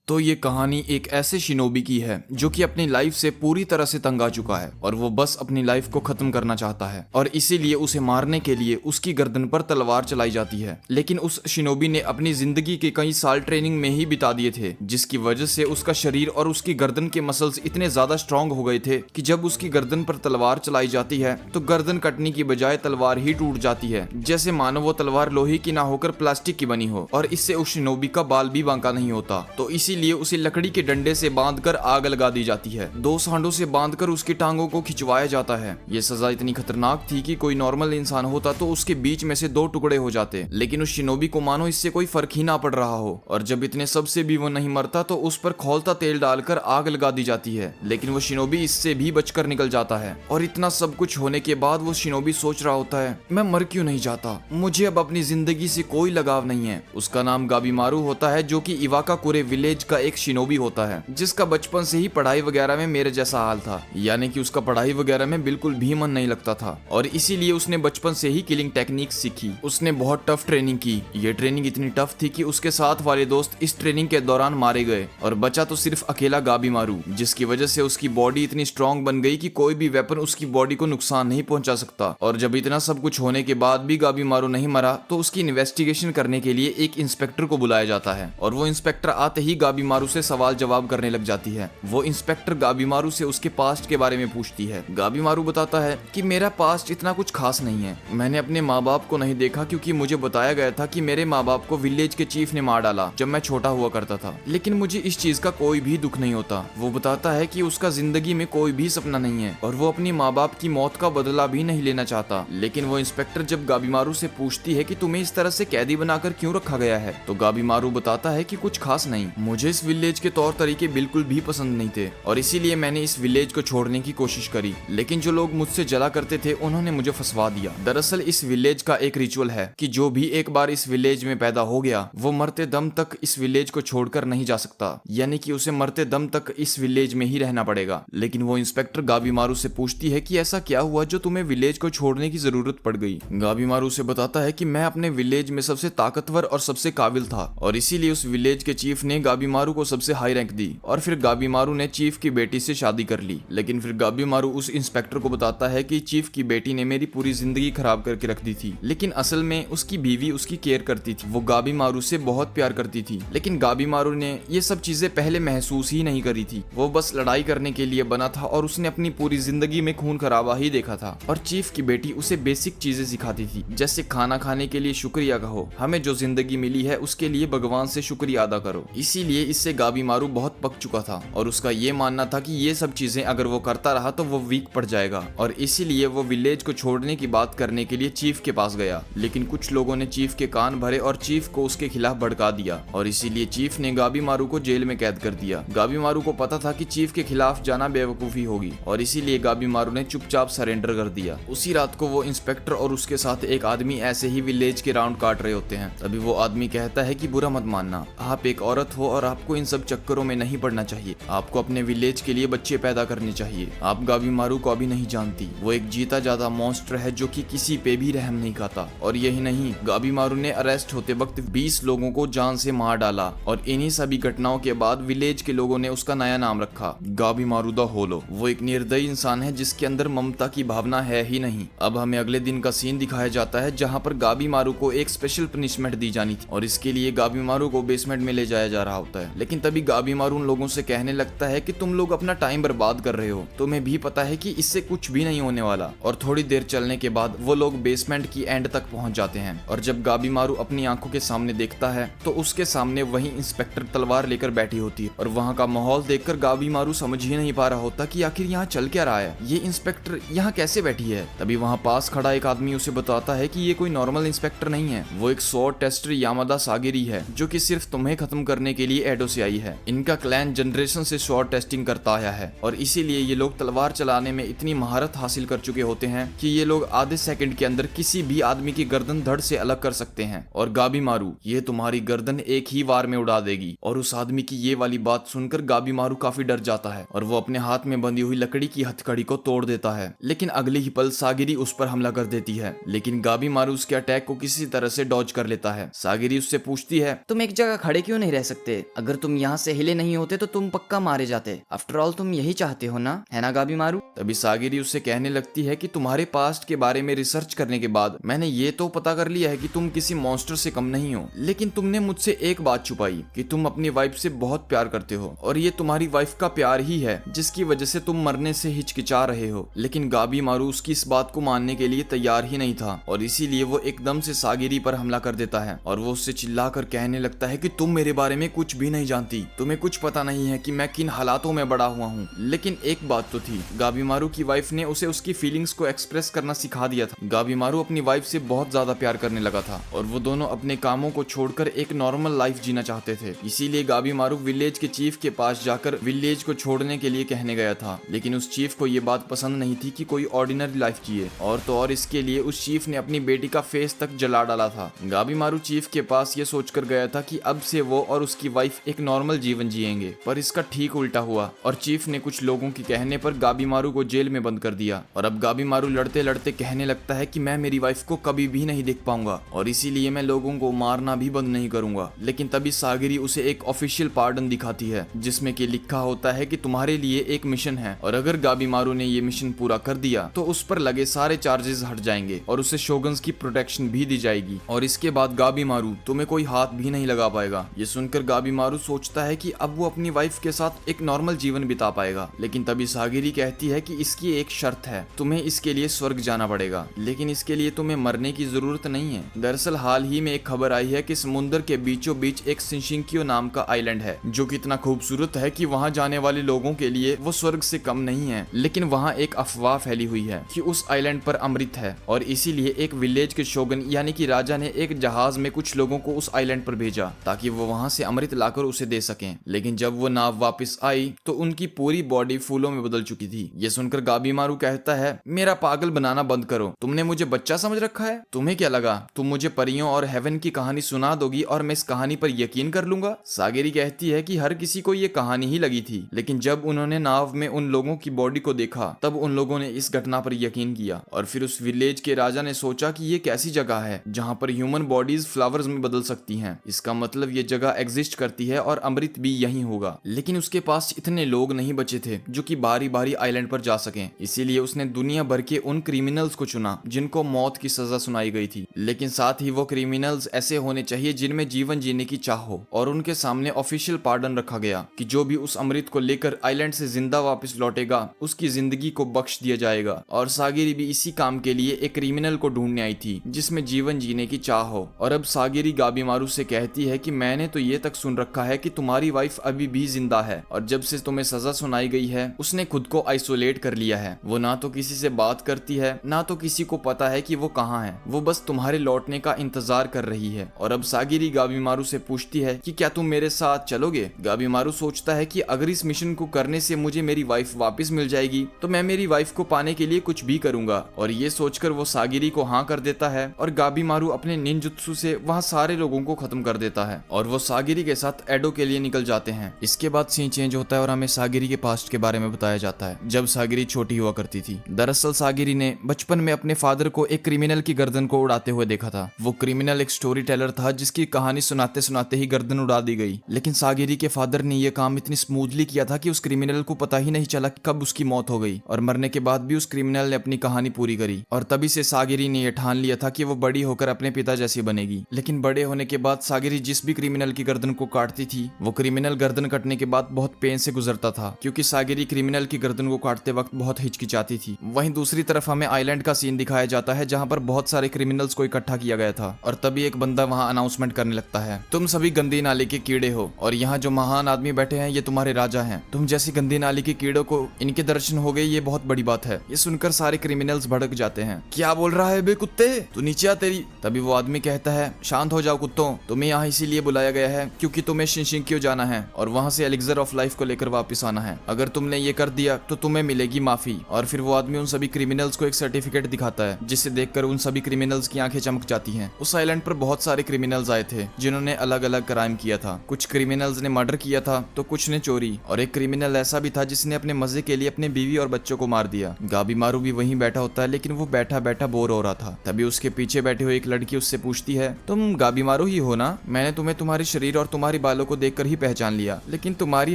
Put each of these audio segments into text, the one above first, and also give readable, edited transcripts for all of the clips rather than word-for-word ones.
तो ये कहानी एक ऐसे शिनोबी की है जो कि अपनी लाइफ से पूरी तरह से तंग आ चुका है और वो बस अपनी लाइफ को खत्म करना चाहता है और इसीलिए उसे मारने के लिए उसकी गर्दन पर तलवार चलाई जाती है। लेकिन उस शिनोबी ने अपनी जिंदगी के कई साल ट्रेनिंग में ही बिता दिए थे, जिसकी वजह से उसका शरीर और उसकी गर्दन के मसल्स इतने ज्यादा स्ट्रांग हो गए थे कि जब उसकी गर्दन पर तलवार चलाई जाती है तो गर्दन कटने की बजाय तलवार ही टूट जाती है, जैसे मानो वो तलवार लोहे की ना होकर प्लास्टिक की बनी हो। और इससे उस शिनोबी का बाल भी बांका नहीं होता, तो इसीलिए उसे लकड़ी के डंडे से बांधकर आग लगा दी जाती है। दो सांडों से बांधकर उसकी टांगों को खिंचवाया जाता है। ये सजा इतनी खतरनाक थी कि कोई नॉर्मल इंसान होता तो उसके बीच में से दो टुकड़े हो जाते, लेकिन उस शिनोबी को मानो इससे कोई फर्क ही ना पड़ रहा हो। और जब इतने सब से भी वो नहीं मरता तो उस पर खौलता तेल डालकर आग लगा दी जाती है, लेकिन वो शिनोबी इससे भी बचकर निकल जाता है। और इतना सब कुछ होने के बाद वो शिनोबी सोच रहा होता है, मैं मर क्यों नहीं जाता, मुझे अब अपनी जिंदगी से कोई लगाव नहीं है। उसका नाम गाबीमारू होता है, जो कि इवाकाकुरे विलेज का एक शिनोबी होता है, जिसका बचपन से ही पढ़ाई वगैरह में मेरे जैसा हाल था, यानी कि उसका पढ़ाई वगैरह में बिल्कुल भी मन नहीं लगता था और इसीलिए उसने बचपन से ही किलिंग टेक्निक सीखी। उसने बहुत टफ ट्रेनिंग की। ये ट्रेनिंग इतनी टफ थी कि उसके साथ वाले दोस्त इस ट्रेनिंग के दौरान मारे गए और बचा तो सिर्फ अकेला गाबीमारू, जिसकी वजह से उसकी बॉडी इतनी स्ट्रांग बन गई कि कोई भी वेपन उसकी बॉडी को नुकसान नहीं पहुंचा सकता। और जब इतना सब कुछ होने के बाद भी गाबीमारू नहीं मरा तो उसकी इन्वेस्टिगेशन करने के लिए एक इंस्पेक्टर को बुलाया जाता है और वो इंस्पेक्टर आते ही गाबीमारू से सवाल जवाब करने लग जाती है। वो इंस्पेक्टर गाबीमारू से उसके पास्ट के बारे में पूछती है। गाबीमारू बताता है कि मेरा पास्ट इतना कुछ खास नहीं है, मैंने अपने माँ बाप को नहीं देखा क्योंकि मुझे बताया गया था कि मेरे माँ बाप को विलेज के चीफ ने मार डाला जब मैं छोटा हुआ करता था, लेकिन मुझे इस चीज का कोई भी दुख नहीं होता। वो बताता है कि उसका जिंदगी में कोई भी सपना नहीं है और वो अपनी माँ बाप की मौत का बदला भी नहीं लेना चाहता। लेकिन वो इंस्पेक्टर जब गाबीमारू से पूछती है कि तुम्हें इस तरह से कैदी बनाकर क्यों रखा गया है, तो गाबीमारू बताता है कि कुछ खास नहीं, मुझे इस विलेज के तौर तरीके बिल्कुल भी पसंद नहीं थे और इसीलिए मैंने इस विलेज को छोड़ने की कोशिश करी, लेकिन जो लोग मुझसे जला करते थे उन्होंने मुझे फंसवा दिया। दरअसल इस विलेज का एक रिचुअल है कि जो भी एक बार इस विलेज में पैदा हो गया वो मरते दम तक इस विलेज को छोड़कर नहीं जा सकता, यानी कि उसे मरते दम तक इस विलेज में ही रहना पड़ेगा। लेकिन वो इंस्पेक्टर गाबीमारू से पूछती है कि ऐसा क्या हुआ जो तुम्हें विलेज को छोड़ने की जरूरत पड़ गई। गाबीमारू से बताता है कि मैं अपने विलेज में सबसे ताकतवर और सबसे काबिल था और इसीलिए उस विलेज के चीफ ने गाबीमारू को सबसे हाई रैंक दी और फिर गाबीमारू ने चीफ की बेटी से शादी कर ली। लेकिन फिर गाबीमारू उस इंस्पेक्टर को बताता है कि चीफ की बेटी ने मेरी पूरी जिंदगी खराब करके रख दी थी, लेकिन असल में उसकी बीवी उसकी केयर करती थी, वो गाबीमारू से बहुत प्यार करती थी, लेकिन गाबीमारू ने ये सब चीजें पहले महसूस ही नहीं करी थी। वो बस लड़ाई करने के लिए बना था और उसने अपनी पूरी जिंदगी में खून खराबा ही देखा था। और चीफ की बेटी उसे बेसिक चीजें सिखाती थी, जैसे खाना खाने के लिए शुक्रिया कहो, हमें जो जिंदगी मिली है उसके लिए भगवान से शुक्रिया अदा करो। इसीलिए इससे गाबीमारू बहुत पक चुका था और उसका ये मानना था कि ये सब चीजें अगर वो करता रहा तो वो वीक पड़ जाएगा और इसीलिए वो विलेज को छोड़ने की बात करने के लिए चीफ के पास गया। लेकिन कुछ लोगों ने चीफ के कान भरे और चीफ को उसके खिलाफ भड़का दिया और इसीलिए चीफ ने गाबीमारू को जेल में कैद कर दिया। गाबीमारू को पता था कि चीफ के खिलाफ जाना बेवकूफी होगी और इसीलिए गाबीमारू ने चुपचाप सरेंडर कर दिया। उसी रात को वो इंस्पेक्टर और उसके साथ एक आदमी ऐसे ही विलेज के राउंड काट रहे होते हैं। तभी वो आदमी कहता है कि बुरा मत मानना, आप एक औरत हो और आपको इन सब चक्करों में नहीं पड़ना चाहिए, आपको अपने विलेज के लिए बच्चे पैदा करने चाहिए। आप गाबीमारू को अभी नहीं जानती, वो एक जीता जाता मॉन्स्टर है जो कि किसी पे भी रहम नहीं खाता। और यही नहीं, गाबीमारू ने अरेस्ट होते वक्त 20 लोगों को जान से मार डाला और इन्हीं सभी घटनाओं के बाद विलेज के लोगों ने उसका नया नाम रखा, गाबीमारू द होलो। वो एक निर्दयी इंसान है जिसके अंदर ममता की भावना है ही नहीं। अब हमें अगले दिन का सीन दिखाया जाता है जहाँ पर गाबीमारू को एक स्पेशल पनिशमेंट दी जानी थी और इसके लिए गाबीमारू को बेसमेंट में ले जाया जा रहा होता है। लेकिन तभी गाबीमारू उन लोगों से कहने लगता है कि तुम लोग अपना टाइम बर्बाद कर रहे हो, तुम्हें भी पता है कि इससे कुछ भी नहीं होने वाला। और थोड़ी देर चलने के बाद वो लोग बेसमेंट की एंड तक पहुंच जाते हैं और जब गाबीमारू अपनी आंखों के सामने देखता है तो उसके सामने वही इंस्पेक्टर तलवार लेकर बैठी होती है और वहाँ का माहौल देखकर गाबीमारू समझ ही नहीं पा रहा होता कि आखिर यहाँ चल क्या रहा है, ये इंस्पेक्टर यहाँ कैसे बैठी है। तभी वहाँ पास खड़ा एक आदमी उसे बताता है कि ये कोई नॉर्मल इंस्पेक्टर नहीं है, वो एक स्वॉर्ड टेस्टर यामादा सागिरी है जो कि सिर्फ तुम्हें खत्म करने के लिए एडो से आई है। इनका क्लैन जनरेशन से स्वॉर्ड टेस्टिंग करता आया है और इसीलिए ये लोग तलवार चलाने में इतनी महारत हासिल कर चुके होते हैं कि ये लोग आधे सेकंड के अंदर किसी भी आदमी की गर्दन धड़ से अलग कर सकते हैं। और गाबीमारू, ये तुम्हारी गर्दन एक ही वार में उड़ा देगी। और उस आदमी की ये वाली बात सुनकर गाबीमारू काफी डर जाता है और वो अपने हाथ में बंधी हुई लकड़ी की हथकड़ी को तोड़ देता है। लेकिन अगले ही पल सागिरी उस पर हमला कर देती है, लेकिन गाबीमारू उसके अटैक को किसी तरह से डॉज कर लेता है। सागिरी उससे पूछती है, तुम एक जगह खड़े क्यों नहीं रह सकते, अगर तुम यहाँ से हिले नहीं होते तो तुम पक्का मारे जाते। आफ्टर ऑल तुम यही चाहते हो ना, है ना गाबीमारू? तभी सागिरी उससे कहने लगती है कि तुम्हारे पास्ट के बारे में रिसर्च करने के बाद मैंने ये तो पता कर लिया है कि तुम किसी मॉन्स्टर से कम नहीं हो, लेकिन तुमने मुझसे एक बात छुपाई कि तुम अपनी वाइफ से बहुत प्यार करते हो और ये तुम्हारी वाइफ का प्यार ही है जिसकी वजह से तुम मरने से हिचकिचा रहे हो। लेकिन गाबीमारू उसकी इस बात को मानने के लिए तैयार ही नहीं था और इसीलिए वो एकदम से सागिरी पर हमला कर देता है और वो उससे चिल्लाकर कहने लगता है कि तुम मेरे बारे में कुछ भी नहीं जानती, तुम्हें कुछ पता नहीं है कि मैं किन हालातों में बड़ा हुआ हूँ। लेकिन एक बात तो थी, गाबीमारू की वाइफ ने उसे उसकी फीलिंग्स को एक्सप्रेस करना सिखा दिया था। गाबीमारू अपनी वाइफ से बहुत ज्यादा प्यार करने लगा था और वो दोनों अपने कामों को छोड़कर एक नॉर्मल लाइफ जीना चाहते थे। इसीलिए गाबीमारू विलेज के चीफ के पास जाकर विलेज को छोड़ने के लिए कहने गया था, लेकिन उस चीफ को ये बात पसंद नहीं थी कि कोई ऑर्डिनरी लाइफ जिए, और तो और इसके लिए उस चीफ ने अपनी बेटी का फेस तक जला डाला था। गाबीमारू चीफ के पास ये सोचकर गया था कि अब से वो और उसकी वाइफ एक नॉर्मल जीवन जिएंगे, पर इसका ठीक उल्टा हुआ और चीफ ने कुछ लोगों के कहने पर गाबीमारू को जेल में बंद कर दिया। और अब गाबीमारू लड़ते लड़ते कहने लगता है कि मैं मेरी वाइफ को कभी भी नहीं देख पाऊंगा और इसीलिए मैं लोगों को मारना भी बंद नहीं करूंगा। लेकिन तभी सागिरी उसे एक ऑफिशियल पार्डन दिखाती है जिसमें कि लिखा होता है कि तुम्हारे लिए एक मिशन है और अगर गाबीमारू ने ये मिशन पूरा कर दिया तो उस पर लगे सारे चार्जेस हट जाएंगे और उसे शोगन्स की प्रोटेक्शन भी दी जाएगी और इसके बाद गाबीमारू तुम्हें कोई हाथ भी नहीं लगा पाएगा। ये सुनकर गाबीमारू सोचता है कि अब वो अपनी वाइफ के साथ एक नॉर्मल जीवन बिता पाएगा। लेकिन तभी सागिरी कहती है कि इसकी एक शर्त है, तुम्हें इसके लिए स्वर्ग जाना पड़ेगा, लेकिन इसके लिए तुम्हें मरने की जरूरत नहीं है। दरअसल हाल ही में एक खबर आई है कि समुद्र के बीचों बीच एक शिनशिंक्यो नाम का आइलैंड है जो कि इतना खूबसूरत है कि वहाँ जाने वाले लोगों के लिए वो स्वर्ग से कम नहीं है। लेकिन वहाँ एक अफवाह फैली हुई है कि उस आइलैंड पर अमृत है और इसीलिए एक विलेज के शोगन यानी कि राजा ने एक जहाज में कुछ लोगों को उस आइलैंड पर भेजा ताकि वो वहाँ से अमृत लाकर उसे दे सकें। लेकिन जब वो नाव वापस आई तो उनकी पूरी बॉडी फूलों में बदल चुकी थी। ये सुनकर गाबीमारू कहता है, मेरा पागल बनाना बंद करो, तुमने मुझे बच्चा समझ रखा है? तुम्हें क्या लगा तुम मुझे परियों और हेवन की कहानी सुना दोगी और मैं इस कहानी पर यकीन कर लूंगा? सागिरी कहती है कि हर किसी को ये कहानी ही लगी थी, लेकिन जब उन्होंने नाव में उन लोगों की बॉडी को देखा तब उन लोगों ने इस घटना पर यकीन किया और फिर उस विलेज के राजा ने सोचा कि ये कैसी जगह है जहाँ पर ह्यूमन बॉडीज फ्लावर्स में बदल सकती हैं, इसका मतलब ये जगह एग्जिस्ट करती है और अमृत भी यहीं होगा। लेकिन उसके पास इतने लोग नहीं बचे थे जो कि बारी बारी आइलैंड पर जा सकें, इसीलिए उसने दुनिया भर के उन क्रिमिनल्स को चुना जिनको मौत की सजा सुनाई गई थी। लेकिन साथ ही वो क्रिमिनल्स ऐसे होने चाहिए जिनमें जीवन जीने की चाह हो और उनके सामने ऑफिशियल पार्डन रखा गया कि जो भी उस अमृत को लेकर आइलैंड से जिंदा वापस लौटेगा उसकी जिंदगी को बख्श दिया जाएगा। और सागिरी भी इसी काम के लिए एक क्रिमिनल को ढूंढने आई थी जिसमें जीवन जीने की चाह हो। और अब सागिरी गाबीमारू से कहती है कि मैंने तो ये तक सुन रखा है कि तुम्हारी वाइफ अभी भी जिंदा है और जब से तुम्हें सजा सुनाई गई है उसने खुद को आइसोलेट कर लिया है। वो ना तो किसी से बात करती है ना तो किसी को पता है कि वो कहाँ है, वो बस तुम्हारे लौटने का इंतजार कर रही है। और अब सागिरी गाबीमारू से पूछती है कि क्या तुम मेरे साथ चलोगे? गाबीमारू सोचता है कि अगर इस मिशन को करने से मुझे मेरी वाइफ वापस मिल जाएगी तो मैं मेरी वाइफ को पाने के लिए कुछ भी करूंगा। और ये सोचकर वो सागिरी को हाँ कर देता है और गाबीमारू अपने निंजुत्सु से वहाँ सारे लोगों को खत्म कर देता है और वो सागिरी के साथ एडो के लिए निकल जाते हैं। इसके बाद सीन चेंज होता है और हमें सागिरी के पास्ट के बारे में बताया जाता है जब सागिरी छोटी हुआ करती थी। दरअसल सागिरी ने बचपन में अपने फादर को एक क्रिमिनल की गर्दन को उड़ाते हुए देखा था। वो क्रिमिनल एक स्टोरी टेलर था जिसकी कहानी सुनाते सुनाते ही गर्दन उड़ा दी गई। लेकिन सागिरी के फादर ने यह काम इतनी स्मूथली किया था कि उस क्रिमिनल को पता ही नहीं चला कि कब उसकी मौत हो गई और मरने के बाद भी उस क्रिमिनल ने अपनी कहानी पूरी करी। और तभी से सागिरी ने यह ठान लिया था कि वो बड़ी होकर अपने पिता जैसी बनेगी। लेकिन बड़े होने के बाद सागिरी जिस भी क्रिमिनल की गर्दन को काटती थी वो क्रिमिनल गर्दन कटने के बाद बहुत पेन से गुजरता था क्योंकि सागिरी क्रिमिनल की गर्दन को काटते वक्त बहुत हिचकिचाती थी। वहीं दूसरी तरफ हमें आइलैंड का सीन दिखाया जाता है जहाँ पर बहुत सारे क्रिमिनल्स को इकट्ठा किया गया था और तभी एक बंदा वहाँ अनाउंसमेंट करने लगता है, तुम सभी गंदी नाली के कीड़े हो और यहाँ जो महान आदमी बैठे हैं ये तुम्हारे राजा हैं। तुम जैसी गंदी नाली के कीड़ों को इनके दर्शन हो गए, ये बहुत बड़ी बात है। ये सुनकर सारे क्रिमिनल्स भड़क जाते हैं, क्या बोल रहा है बे कुत्ते, तू नीचे आ तेरी। तभी वो आदमी कहता है, शांत हो जाओ कुत्तों, तुम्हें यहाँ इसीलिए बुलाया गया है क्योंकि तुम्हें शिनशिंक्यो जाना है और वहाँ से एलिक्सर ऑफ लाइफ को लेकर वापस आना है। अगर तुमने ये कर दिया तो तुम्हें मिलेगी माफी। और फिर वो आदमी उन सभी क्रिमिनल्स को एक सर्टिफिकेट दिखाता है जिसे देखकर उन सभी क्रिमिनल्स की आंखें चमक जाती हैं। उस आइलैंड पर बहुत सारे क्रिमिनल्स आए थे जिन्होंने अलग अलग क्राइम किया था। कुछ क्रिमिनल्स ने मर्डर किया था तो कुछ ने चोरी और एक क्रिमिनल ऐसा भी था जिसने अपने मजे के लिए अपने बीवी और बच्चों को मार दिया। गाबीमारू भी वहीं बैठा होता है लेकिन वो बैठा बैठा बोर हो रहा था। तभी उसके पीछे बैठे हुए एक लड़की उससे पूछती है, तुम गाबीमारू ही हो ना? मैंने तुम्हें तुम्हारे शरीर और तुम्हारी बालों को देखकर ही पहचान लिया, लेकिन तुम्हारी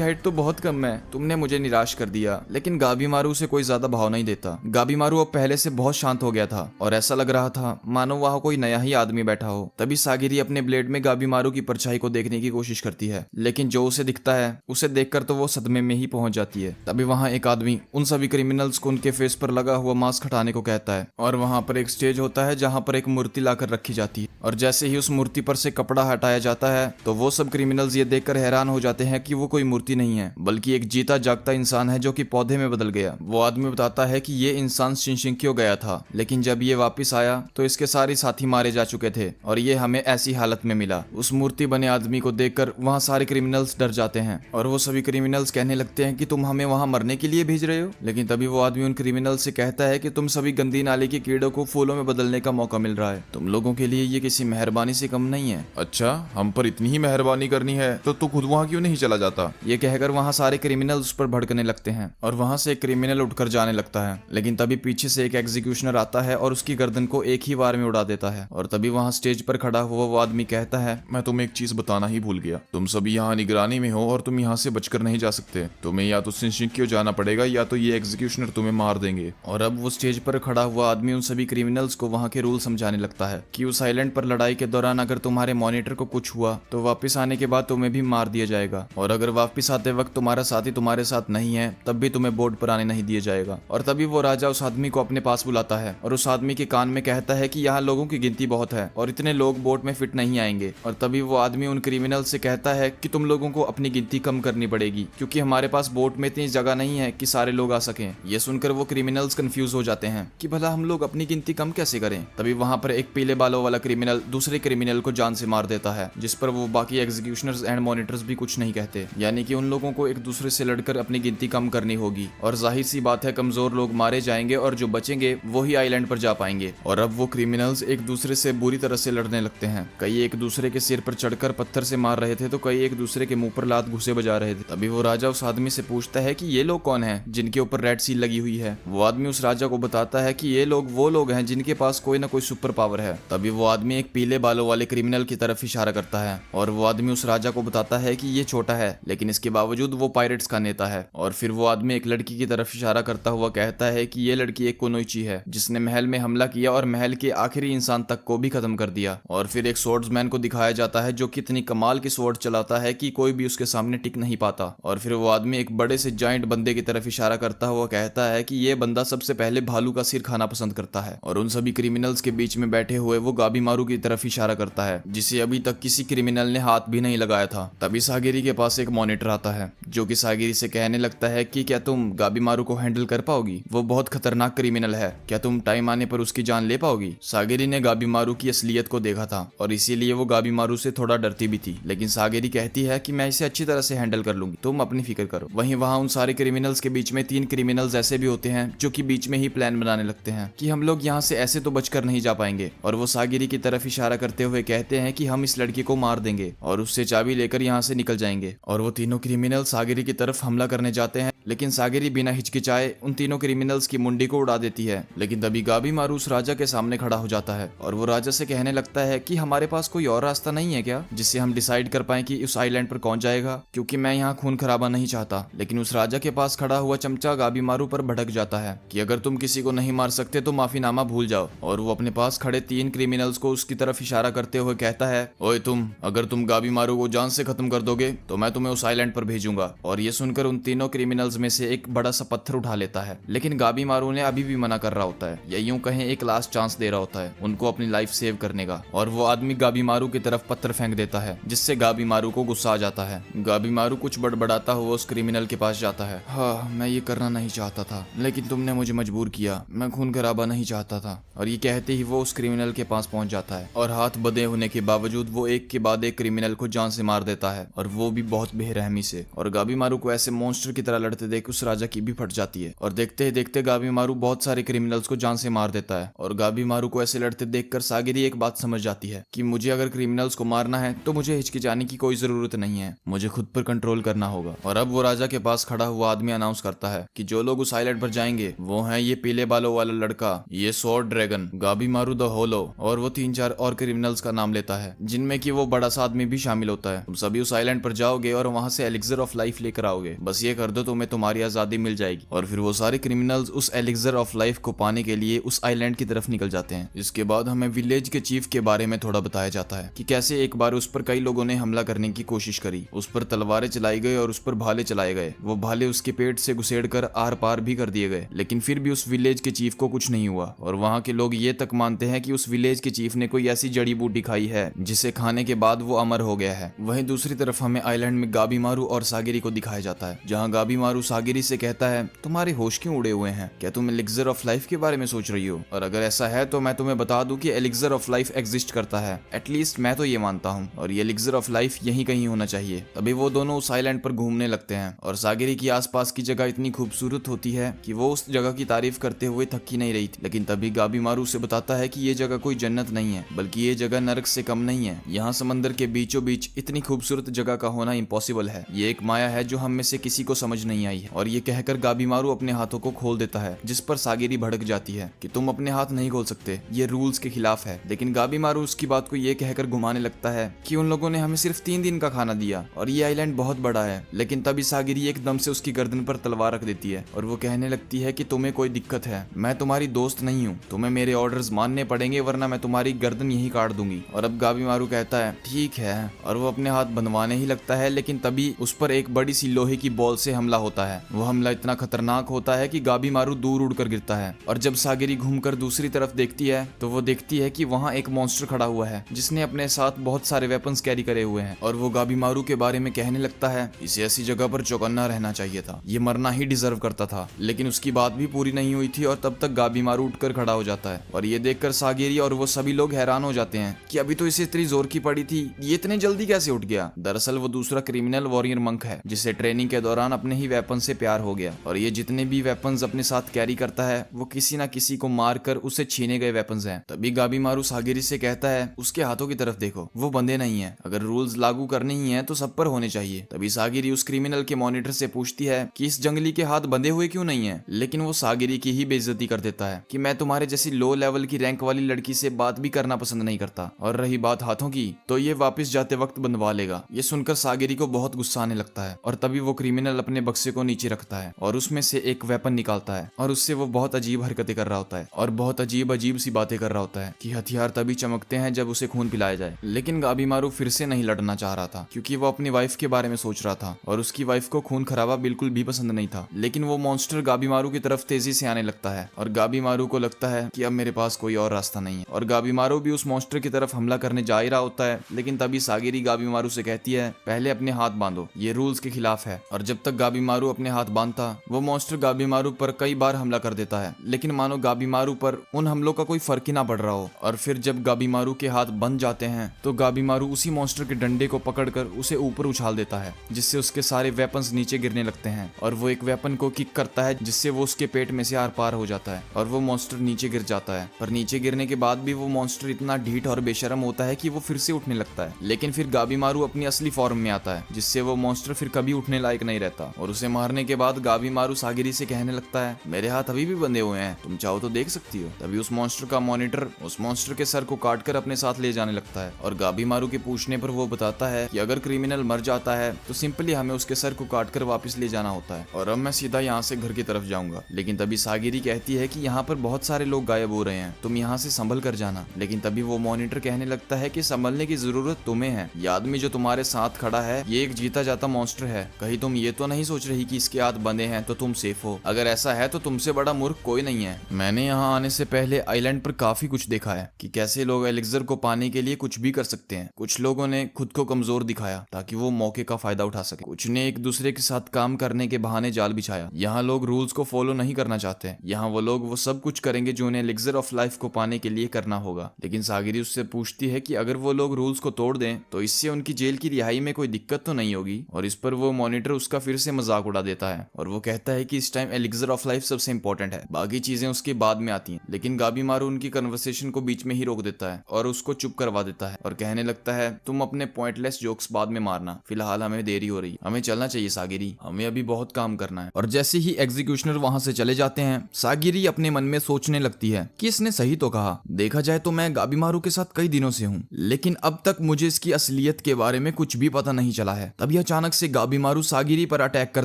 हाइट तो बहुत कम है, तुमने मुझे निराश कर दिया। लेकिन गाबीमारू उसे कोई ज्यादा भाव नहीं देता। गाबीमारू अब पहले से बहुत शांत हो गया था और ऐसा लग रहा था मानो वहाँ कोई नया ही आदमी बैठा हो। तभी सागिरी अपने ब्लेड में गाबीमारू की परछाई को देखने की कोशिश करती है, लेकिन जो उसे दिखता है उसे देखकर तो वो सदमे में ही पहुंच जाती है। तभी वहाँ एक आदमी उन सभी क्रिमिनल्स को उनके फेस पर लगा हुआ मास्क हटाने को कहता है और वहाँ पर एक स्टेज होता है जहाँ पर एक मूर्ति लाकर रखी जाती है, और जैसे ही उस मूर्ति पर से कपड़ा हटाया जाता है तो वो सब क्रिमिनल्स ये देखकर हैरान हो जाते हैं कि वो कोई मूर्ति नहीं है बल्कि एक जीता जागता इंसान है जो कि पौधे में बदल गया। वो आदमी बताता है कि ये इंसान शिनशिंक्यो गया था, लेकिन जब ये वापस आया तो इसके सारे साथी मारे जा चुके थे और ये हमें ऐसी हालत में मिला। उस मूर्ति बने आदमी को देखकर वहाँ सारे क्रिमिनल्स डर जाते हैं और वो सभी क्रिमिनल्स कहने लगते हैं कि तुम हमें वहाँ मरने के लिए भेज रहे हो। लेकिन तभी वो आदमी उन क्रिमिनल्स से कहता है कि तुम सभी गंदी नाले के कीड़ों को फूलों में बदलने का मौका मिल रहा है, तुम लोगों के लिए ये किसी मेहरबानी से कम नहीं है। अच्छा, हम पर इतनी ही मेहरबानी करनी है तो तू खुद वहाँ क्यों नहीं चला जाता? ये कहकर वहाँ सारे क्रिमिनल उस पर भड़कने लगते हैं और वहाँ से एक क्रिमिनल उठकर जाने लगता है, लेकिन तभी पीछे से एक एग्जीक्यूशनर आता है और उसकी गर्दन को एक ही बार में उड़ा देता है। और तभी वहाँ स्टेज पर खड़ा हुआ वो आदमी कहता है, मैं तुम्हें एक चीज बताना ही भूल गया, तुम सभी यहाँ निगरानी में हो और तुम यहाँ से बचकर नहीं जा सकते। तुम्हें या तो शिनशिंक्यो जाना पड़ेगा या तो ये एग्जीक्यूशनर तुम्हें मार देंगे। और अब वो स्टेज पर खड़ा हुआ आदमी उन सभी क्रिमिनल्स को वहाँ के रूल समझाने लगता है कि उस आइलैंड पर लड़ाई के दौरान अगर तुम्हारे मॉनिटर को कुछ हुआ तो वापस आने के बाद तुम्हें भी मार दिया जाएगा, और अगर वापस आते वक्त तुम्हारा साथी तुम्हारे साथ नहीं है तब भी तुम्हें बोर्ड पर आने नहीं दिया जाएगा। और तभी वो राजा उस आदमी को अपने पास बुलाता है और उस आदमी के कान में कहता है कि यहाँ लोगों की गिनती बहुत है और इतने लोग बोट में फिट नहीं आएंगे। और तभी वो आदमी उन क्रिमिनल से कहता है कि तुम लोगों को अपनी गिनती कम करनी पड़ेगी क्योंकि हमारे पास बोट में इतनी जगह नहीं है कि सारे लोग आ सकें। ये सुनकर वो क्रिमिनल्स कंफ्यूज हो जाते हैं कि भला हम लोग अपनी गिनती कम कैसे करें। तभी वहाँ पर एक पीले बालों वाला क्रिमिनल दूसरे क्रिमिनल को जान से मार देता है, जिस पर वो बाकी एग्जीक्यूशनर्स एंड मॉनिटर्स भी कुछ नहीं कहते, यानी कि उन लोगों को एक दूसरे से लड़कर अपनी गिनती कम करनी होगी। और जाहिर सी बात है कमजोर लोग मारे जाएंगे और जो बचेंगे वो ही आइलैंड पर जा पाएंगे। और अब वो क्रिमिनल्स एक दूसरे से बुरी तरह से लड़ने लगते हैं। कई एक दूसरे के सिर पर चढ़कर पत्थर से मार रहे थे तो कई एक दूसरे के मुंह पर लात घुसे बजा रहे थे। तभी वो राजा उस आदमी से पूछता है कि ये लोग कौन हैं जिनके ऊपर रेड सील लगी हुई है। वो आदमी उस राजा को बताता है कि ये लोग वो लोग हैं जिनके पास कोई ना कोई सुपर पावर है। तभी वो आदमी एक पीले बालों वाले क्रिमिनल की तरफ इशारा करता है और वो आदमी उस राजा को बताता है कि ये छोटा है लेकिन इसके बावजूद वो पायरेट्स का नेता है। और फिर वो आदमी एक लड़की की तरफ इशारा करता हुआ कहता है कि ये लड़की एक कुनोइची है जिसने महल में हमला किया और महल के आखिरी इंसान तक को भी खत्म कर दिया। और फिर एक स्वॉर्ड्समैन को दिखाया जाता है जो कि इतनी कमाल की स्वॉर्ड चलाता है कि कोई भी उसके सामने टिक नहीं पाता। और फिर वो आदमी एक बड़े से जाइंट बंदे की तरफ इशारा करता हुआ कहता है कि ये बंदा सबसे पहले भालू का सिर खाना पसंद करता है। और उन सभी क्रिमिनल्स के बीच में बैठे हुए वो गाबीमारू की तरफ इशारा करता है जिसे अभी तक किसी क्रिमिनल ने हाथ भी नहीं लगाया था। तभी सागिरी के पास एक मॉनिटर आता है जो कि सागिरी से कहने लगता है कि क्या तुम गाबीमारू को हैंडल कर पाओगी, वो बहुत खतरनाक क्रिमिनल है, क्या तुम टाइम आने पर उसकी जान ले पाओगी। सागिरी ने गाबीमारू की असलियत को देखा था और इसीलिए वो गाबीमारू से थोड़ा डरती भी थी, लेकिन सागिरी कहती है कि मैं इसे अच्छी तरह से हैंडल कर लूंगी, तुम अपनी फिक्र करो। वहीं वहाँ उन सारे क्रिमिनल्स के बीच में 3 क्रिमिनल्स ऐसे भी होते हैं जो कि बीच में ही प्लान बनाने लगते हैं कि हम लोग यहाँ से ऐसे तो बचकर नहीं जा पाएंगे। और वो सागिरी की तरफ इशारा करते हुए कहते हैं कि हम इस लड़की को मार देंगे और उससे चाबी लेकर यहाँ से निकल जाएंगे। और वो तीनों क्रिमिनल सागिरी की तरफ हमला करने जाते हैं, लेकिन सागिरी बिना हिचकिचाए उन तीनों क्रिमिनल्स की मुंडी को उड़ा देती है। लेकिन तभी गाबीमारू उस राजा के सामने खड़ा हो जाता है और वो राजा से कहने लगता है कि हमारे पास कोई और रास्ता नहीं है क्या जिससे हम डिसाइड कर पाए कि उस आइलैंड पर कौन जाएगा, क्योंकि मैं यहाँ खून खराबा नहीं चाहता। लेकिन उस राजा के पास खड़ा हुआ चमचा गाबीमारू पर भड़क जाता है कि अगर तुम किसी को नहीं मार सकते तो माफीनामा भूल जाओ। और वो अपने पास खड़े 3 क्रिमिनल्स को उसकी तरफ इशारा करते हुए कहता है, ओए तुम, अगर तुम गाबीमारू को जान से खत्म कर दोगे तो मैं तुम्हें उस आइलैंड पर भेजूंगा। और ये सुनकर उन तीनों क्रिमिनल्स में से एक बड़ा सा पत्थर उठा लेता है, लेकिन गाबीमारू ने अभी भी मना कर रहा होता है, या यूं कहें एक लास्ट चांस दे रहा होता है उनको अपनी लाइफ सेव करने का। और वो आदमी गाबीमारू की तरफ पत्थर फेंक देता है जिससे गाबीमारू को गुस्सा आ जाता है। गाबीमारू कुछ बड़बड़ाता हुआ उस क्रिमिनल के पास जाता है, हाँ मैं ये करना नहीं चाहता था लेकिन तुमने मुझे मजबूर किया, मैं खून खराबा नहीं चाहता था। और ये कहते ही वो उस क्रिमिनल के पास पहुंच जाता है और हाथ बंधे होने के बावजूद वो एक के बाद एक क्रिमिनल को जान से मार देता है, और वो भी बहुत बेरहमी से। और गाबीमारू को ऐसे मॉन्स्टर की तरह लड़ते लड़ते देख उस राजा की भी फट जाती है और देखते ही देखते गाबीमारू बहुत सारे क्रिमिनल्स को जान से मार देता है। और गाबीमारू को ऐसे लड़ते देखकर सागिरी एक बात समझ जाती है कि मुझे अगर क्रिमिनल्स को मारना है तो मुझे हिचकिचाने की कोई जरूरत नहीं है, मुझे खुद पर कंट्रोल करना होगा। और अब वो राजा के पास खड़ा हुआ आदमी अनाउंस करता है कि जो लोग उस आइलैंड पर जाएंगे वो है ये पीले बालों वाला लड़का, ये स्वॉर्ड ड्रैगन, गाबीमारू द होलो, और वो 3-4 और क्रिमिनल्स का नाम लेता है जिनमें कि वो बड़ा सा आदमी भी शामिल होता है। तुम सभी उस आइलैंड पर जाओगे और वहां से एलिक्सर ऑफ लाइफ लेकर आओगे, बस ये कर दो तुम्हें तुम्हारी आजादी मिल जाएगी। और फिर वो सारे क्रिमिनल्स उस एलिक्सर ऑफ लाइफ को पाने के लिए उस आइलैंड की तरफ निकल जाते हैं। इसके बाद हमें विलेज के चीफ के बारे में थोड़ा बताया जाता है कि कैसे एक बार उस पर कई लोगों ने हमला करने की कोशिश करी, उस पर तलवारें चलाई गई और उस पर भाले चलाए गए। वो भाले उसके पेट से घुसेड़कर आर पार भी कर दिए गए, लेकिन फिर भी उस विलेज के चीफ को कुछ नहीं हुआ। और वहाँ के लोग ये तक मानते हैं कि उस विलेज के चीफ ने कोई ऐसी जड़ी बूटी खाई है जिसे खाने के बाद वो अमर हो गया है। वहीं दूसरी तरफ हमें आइलैंड में गाबीमारू और सागिरी को दिखाया जाता है, जहाँ गाबीमारू सागिरी से कहता है तुम्हारे होश क्यों उड़े हुए हैं, क्या तुम एलिक्सर ऑफ लाइफ के बारे में सोच रही हो? और अगर ऐसा है तो मैं तुम्हें बता दूं कि एलिक्सर ऑफ लाइफ एग्जिस्ट करता है, एटलीस्ट मैं तो ये मानता हूँ, और ये एलिक्सर ऑफ लाइफ यहीं कहीं होना चाहिए। तभी वो दोनों उस आइलैंड पर घूमने लगते हैं और सागिरी की आसपास की जगह इतनी खूबसूरत होती है कि वो उस जगह की तारीफ करते हुए थकी नहीं रही थी। लेकिन तभी गाबीमारू उसे बताता है कि ये जगह कोई जन्नत नहीं है, बल्कि ये जगह नरक से कम नहीं है। यहाँ समंदर के बीचों बीच इतनी खूबसूरत जगह का होना इम्पॉसिबल है, ये एक माया है जो हम में से किसी को समझ नहीं आई है। और ये कहकर गाबीमारू अपने हाथों को खोल देता है, जिस पर सागिरी भड़क जाती है कि तुम अपने हाथ नहीं खोल सकते, ये रूल्स के खिलाफ है। लेकिन गाबीमारू उसकी बात को ये कहकर घुमाने लगता है कि उन लोगों ने हमें सिर्फ 3 दिन का खाना दिया और ये आइलैंड बहुत बड़ा है। लेकिन तभी सागिरी एकदम से उसकी गर्दन पर तलवार रख देती है और वो कहने लगती है कि तुम्हें कोई दिक्कत है, मैं तुम्हारी दोस्त नहीं हूँ, तुम्हें मेरे ऑर्डर्स मानने पड़ेंगे वरना मैं तुम्हारी गर्दन यहीं काट दूंगी। और अब गाबीमारू कहता है ठीक है, और वो अपने हाथ बंधवाने ही लगता है, लेकिन तभी उस पर एक बड़ी सी लोहे की बॉल से हमला होता है। वो हमला इतना खतरनाक होता है कि गाबीमारू दूर उड़कर गिरता है। और जब सागिरी घूमकर दूसरी तरफ देखती है तो वो देखती है कि वहाँ एक मॉन्स्टर खड़ा हुआ है जिसने अपने साथ बहुत सारे वेपन्स कैरी करे हुए हैं। और वो गाबीमारू के बारे में कहने लगता है इसे ऐसी जगह पर चौकन्ना रहना चाहिए था, ये मरना ही डिजर्व करता था। लेकिन उसकी बात भी पूरी नहीं हुई थी और तब तक गाबीमारू उठकर खड़ा हो जाता है। और ये देखकर सागिरी और वो सभी लोग हैरान हो जाते हैं कि अभी तो इसे इतनी जोर की पड़ी थी, ये इतने जल्दी कैसे उठ गया। दरअसल वो दूसरा क्रिमिनल वॉरियर मंक है जिसे ट्रेनिंग के दौरान अपने ही वेपन से प्यार हो गया, और ये जितने भी वेपन्स अपने साथ कैरी करता है वो किसी ना किसी को मारकर उसे छीने गए वेपन्स हैं। तभी गाबीमारू सागिरी से कहता है उसके हाथों की तरफ देखो, वो बंधे नहीं है, अगर रूल्स लागू करने ही हैं तो सब पर होने चाहिए। तभी सागिरी उस क्रिमिनल के मॉनिटर से पूछती है कि इस जंगली के हाथ बंधे हुए क्यों नहीं है, लेकिन वो सागिरी की ही बेइज्जती कर देता है कि मैं तुम्हारे जैसी लो लेवल की रैंक वाली लड़की से बात भी करना पसंद नहीं करता, और रही बात हाथों की तो ये वापस जाते वक्त बंधवा लेगा। ये सुनकर सागिरी को बहुत गुस्सा आने लगता है और तभी वो क्रिमिनल अपने बक्से को नीचे रखता है और उसमें से एक वेपन निकालता है और उससे वो बहुत अजीब हरकतें कर रहा होता है और बहुत अजीब सी बातें कर रहा होता है कि हथियार तभी चमकते हैं जब उसे खून पिलाया जाए। लेकिन गाबीमारू फिर से नहीं लड़ना चाह रहा था क्योंकि वो अपनी वाइफ के बारे में सोच रहा था और उसकी वाइफ को खून खराबा बिल्कुल भी पसंद नहीं था। लेकिन वो मॉन्स्टर गाबीमारू की तरफ तेजी से आने लगता है और गाबीमारू को लगता है कि अब मेरे पास कोई और रास्ता नहीं है और गाबीमारू भी उस मॉन्स्टर की तरफ हमला करने जा ही रहा होता है। लेकिन तभी सागिरी गाबीमारू से कहती है पहले अपने हाथ बांधो, ये रूल्स के खिलाफ है। और जब तक गाबीमारू अपने हाथ बांधता वो मॉन्स्टर गाबीमारू पर कई बार हमला कर देता है, लेकिन मानो गाबीमारू पर उन हमलों का कोई फर्क ही ना पड़ रहा हो। और फिर जब गाबीमारू के हाथ बंध जाते हैं तो गाबीमारू उसी मॉन्स्टर के डंडे को पकड़कर उसे ऊपर उछाल देता है जिससे उसके सारे वेपन्स नीचे गिरने लगते हैं और वो एक वेपन को किक करता है जिससे वो उसके पेट में से आर पार हो जाता है और वो मॉन्स्टर नीचे गिर जाता है। पर नीचे गिरने के बाद भी वो मॉन्स्टर इतना ढीठ और बेशरम होता है कि वो फिर से उठने लगता है। लेकिन फिर गाबीमारू अपनी असली फॉर्म में आता है जिससे वो मॉन्स्टर फिर कभी उठने लायक नहीं रहता। और उसे मारने के बाद गाबीमारू सागिरी से कहने लगता है मेरे हाथ अभी भी बंधे हुए हैं, तुम चाहो तो देख सकती हो। तभी उस मॉन्स्टर का मॉनिटर उस मॉन्स्टर के सर को काटकर अपने साथ ले जाने लगता है और गाबीमारू के पूछने पर वो बताता है कि अगर क्रिमिनल मर जाता है तो सिंपली हमें उसके सर को काटकर वापस ले जाना होता है और अब मैं सीधा यहाँ से घर की तरफ जाऊंगा। लेकिन तभी सागिरी कहती है कि यहाँ पर बहुत सारे लोग गायब हो रहे हैं, तुम यहाँ से संभल कर जाना। लेकिन तभी वो मॉनिटर कहने लगता है कि संभलने की जरूरत तुम्हें है, ये आदमी जो तुम्हारे साथ खड़ा है ये एक जीता जाता मॉन्स्टर है, कहीं तुम ये तो नहीं सोच रही कि इसके हाथ बंधे हैं तो तुम सेफ हो। अगर ऐसा है तो तुमसे बड़ा मूर्ख कोई नहीं है। मैंने यहाँ आने से पहले आइलैंड पर काफी कुछ देखा है कि कैसे लोग एलिक्सर को पाने के लिए कुछ भी कर सकते हैं। कुछ लोगों ने खुद को कमजोर दिखाया ताकि वो मौके का फायदा उठा सके, कुछ ने एक दूसरे के साथ काम करने के बहाने जाल बिछाया। यहाँ लोग रूल्स को फॉलो नहीं करना चाहते, यहाँ वो लोग वो सब कुछ करेंगे जो उन्हें एलिक्सर ऑफ लाइफ को पाने के लिए करना होगा। लेकिन सागिरी उससे पूछती है कि अगर वो लोग रूल्स को तोड़ दें तो इससे उनकी जेल की रिहाई में कोई दिक्कत तो नहीं होगी। और इस पर वो मॉनिटर उसका फिर से मजाक उड़ा देता है और वो कहता है कि इस टाइम एलिक्सर ऑफ लाइफ सबसे इंपॉर्टेंट है, बाकी चीजें उसके बाद में आती हैं। लेकिन गाबीमारू उनकी कन्वर्सेशन को बीच में ही रोक देता है और उसको चुप करवा देता है और कहने लगता है तुम अपने पॉइंटलेस जोक्स बाद में मारना, फिलहाल हमें देरी हो रही, हमें चलना चाहिए सागिरी, हमें अभी बहुत काम करना है। और जैसे ही एग्जीक्यूशनर वहां से चले जाते हैं, सागिरी अपने मन में सोचने लगती है कि इसने सही तो कहा, देखा जाए तो मैं गाबीमारू के साथ कई दिनों से हूँ, लेकिन अब तक मुझे इसकी असलियत के बारे में कुछ भी पता नहीं चला है। तभी अचानक से गाबीमारू सागिरी पर अटैक कर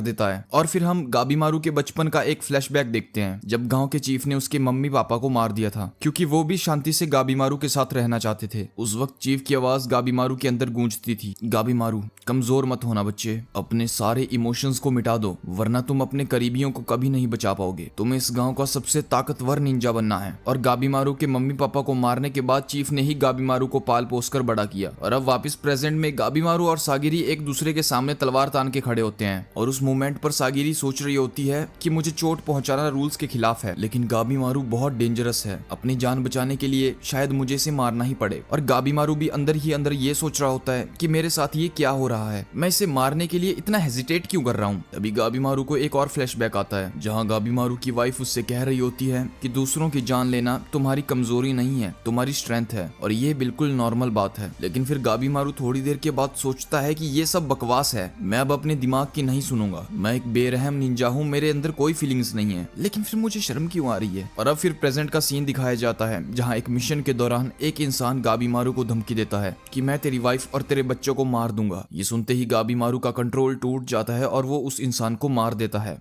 देता है और फिर हम गाबीमारू के बचपन का एक फ्लैशबैक देखते हैं जब गांव के चीफ ने उसके मम्मी पापा को मार दिया था क्योंकि वो भी शांति से गाबीमारू के साथ रहना चाहते थे। उस वक्त चीफ की आवाज गाबीमारू के अंदर गूंजती थी, गाबीमारू कमजोर मत होना बच्चे, अपने सारे इमोशंस को मिटा दो वरना तुम अपने करीबियों को कभी नहीं बचा पाओगे, तुम्हें इस गांव का सबसे ताकतवर निंजा बनना है। और गाबीमारू के मम्मी पापा को मारने के बाद चीफ ने ही गाबीमारू को पाल पोस कर बड़ा किया और अब वापस प्रेजेंट में गाबीमारू और सागिरी एक दूसरे के सामने तलवार तान के खड़े होते हैं। और उस मोमेंट पर सागिरी सोच रही होती है कि मुझे चोट पहुंचाना रूल्स के खिलाफ है, लेकिन गाबीमारू बहुत डेंजरस है, अपनी जान बचाने के लिए शायद मुझे इसे मारना ही पड़े। और गाबीमारू भी अंदर ही अंदर ये सोच रहा होता है कि मेरे साथ ये क्या हो रहा है, मैं इसे मारने के लिए इतना हेजिटेट क्यों कर रहा हूँ। तभी गाबीमारू को एक और फ्लैशबैक आता है जहाँ गाबीमारू की वाइफ उससे कह रही होती है कि दूसरों की जान लेना तुम्हारी कमजोरी नहीं है, तुम्हारी स्ट्रेंथ है और ये बिल्कुल नॉर्मल बात है। लेकिन फिर गाबीमारू थोड़ी देर के बाद सोचता है कि ये सब बकवास है, मैं अब अपने दिमाग की नहीं सुनूंगा, मैं एक बेरहम निंजा हूँ, मेरे अंदर कोई फीलिंग्स नहीं है, लेकिन फिर मुझे शर्म क्यों आ रही है। और अब फिर प्रेजेंट का सीन दिखाया जाता है जहाँ एक मिशन के दौरान एक इंसान गाबीमारू को धमकी देता है कि मैं तेरी वाइफ और तेरे बच्चों को मार दूंगा। ये सुनते ही गाबीमारू का कंट्रोल टूट जाता है और वो उस इंसान को मार देता है।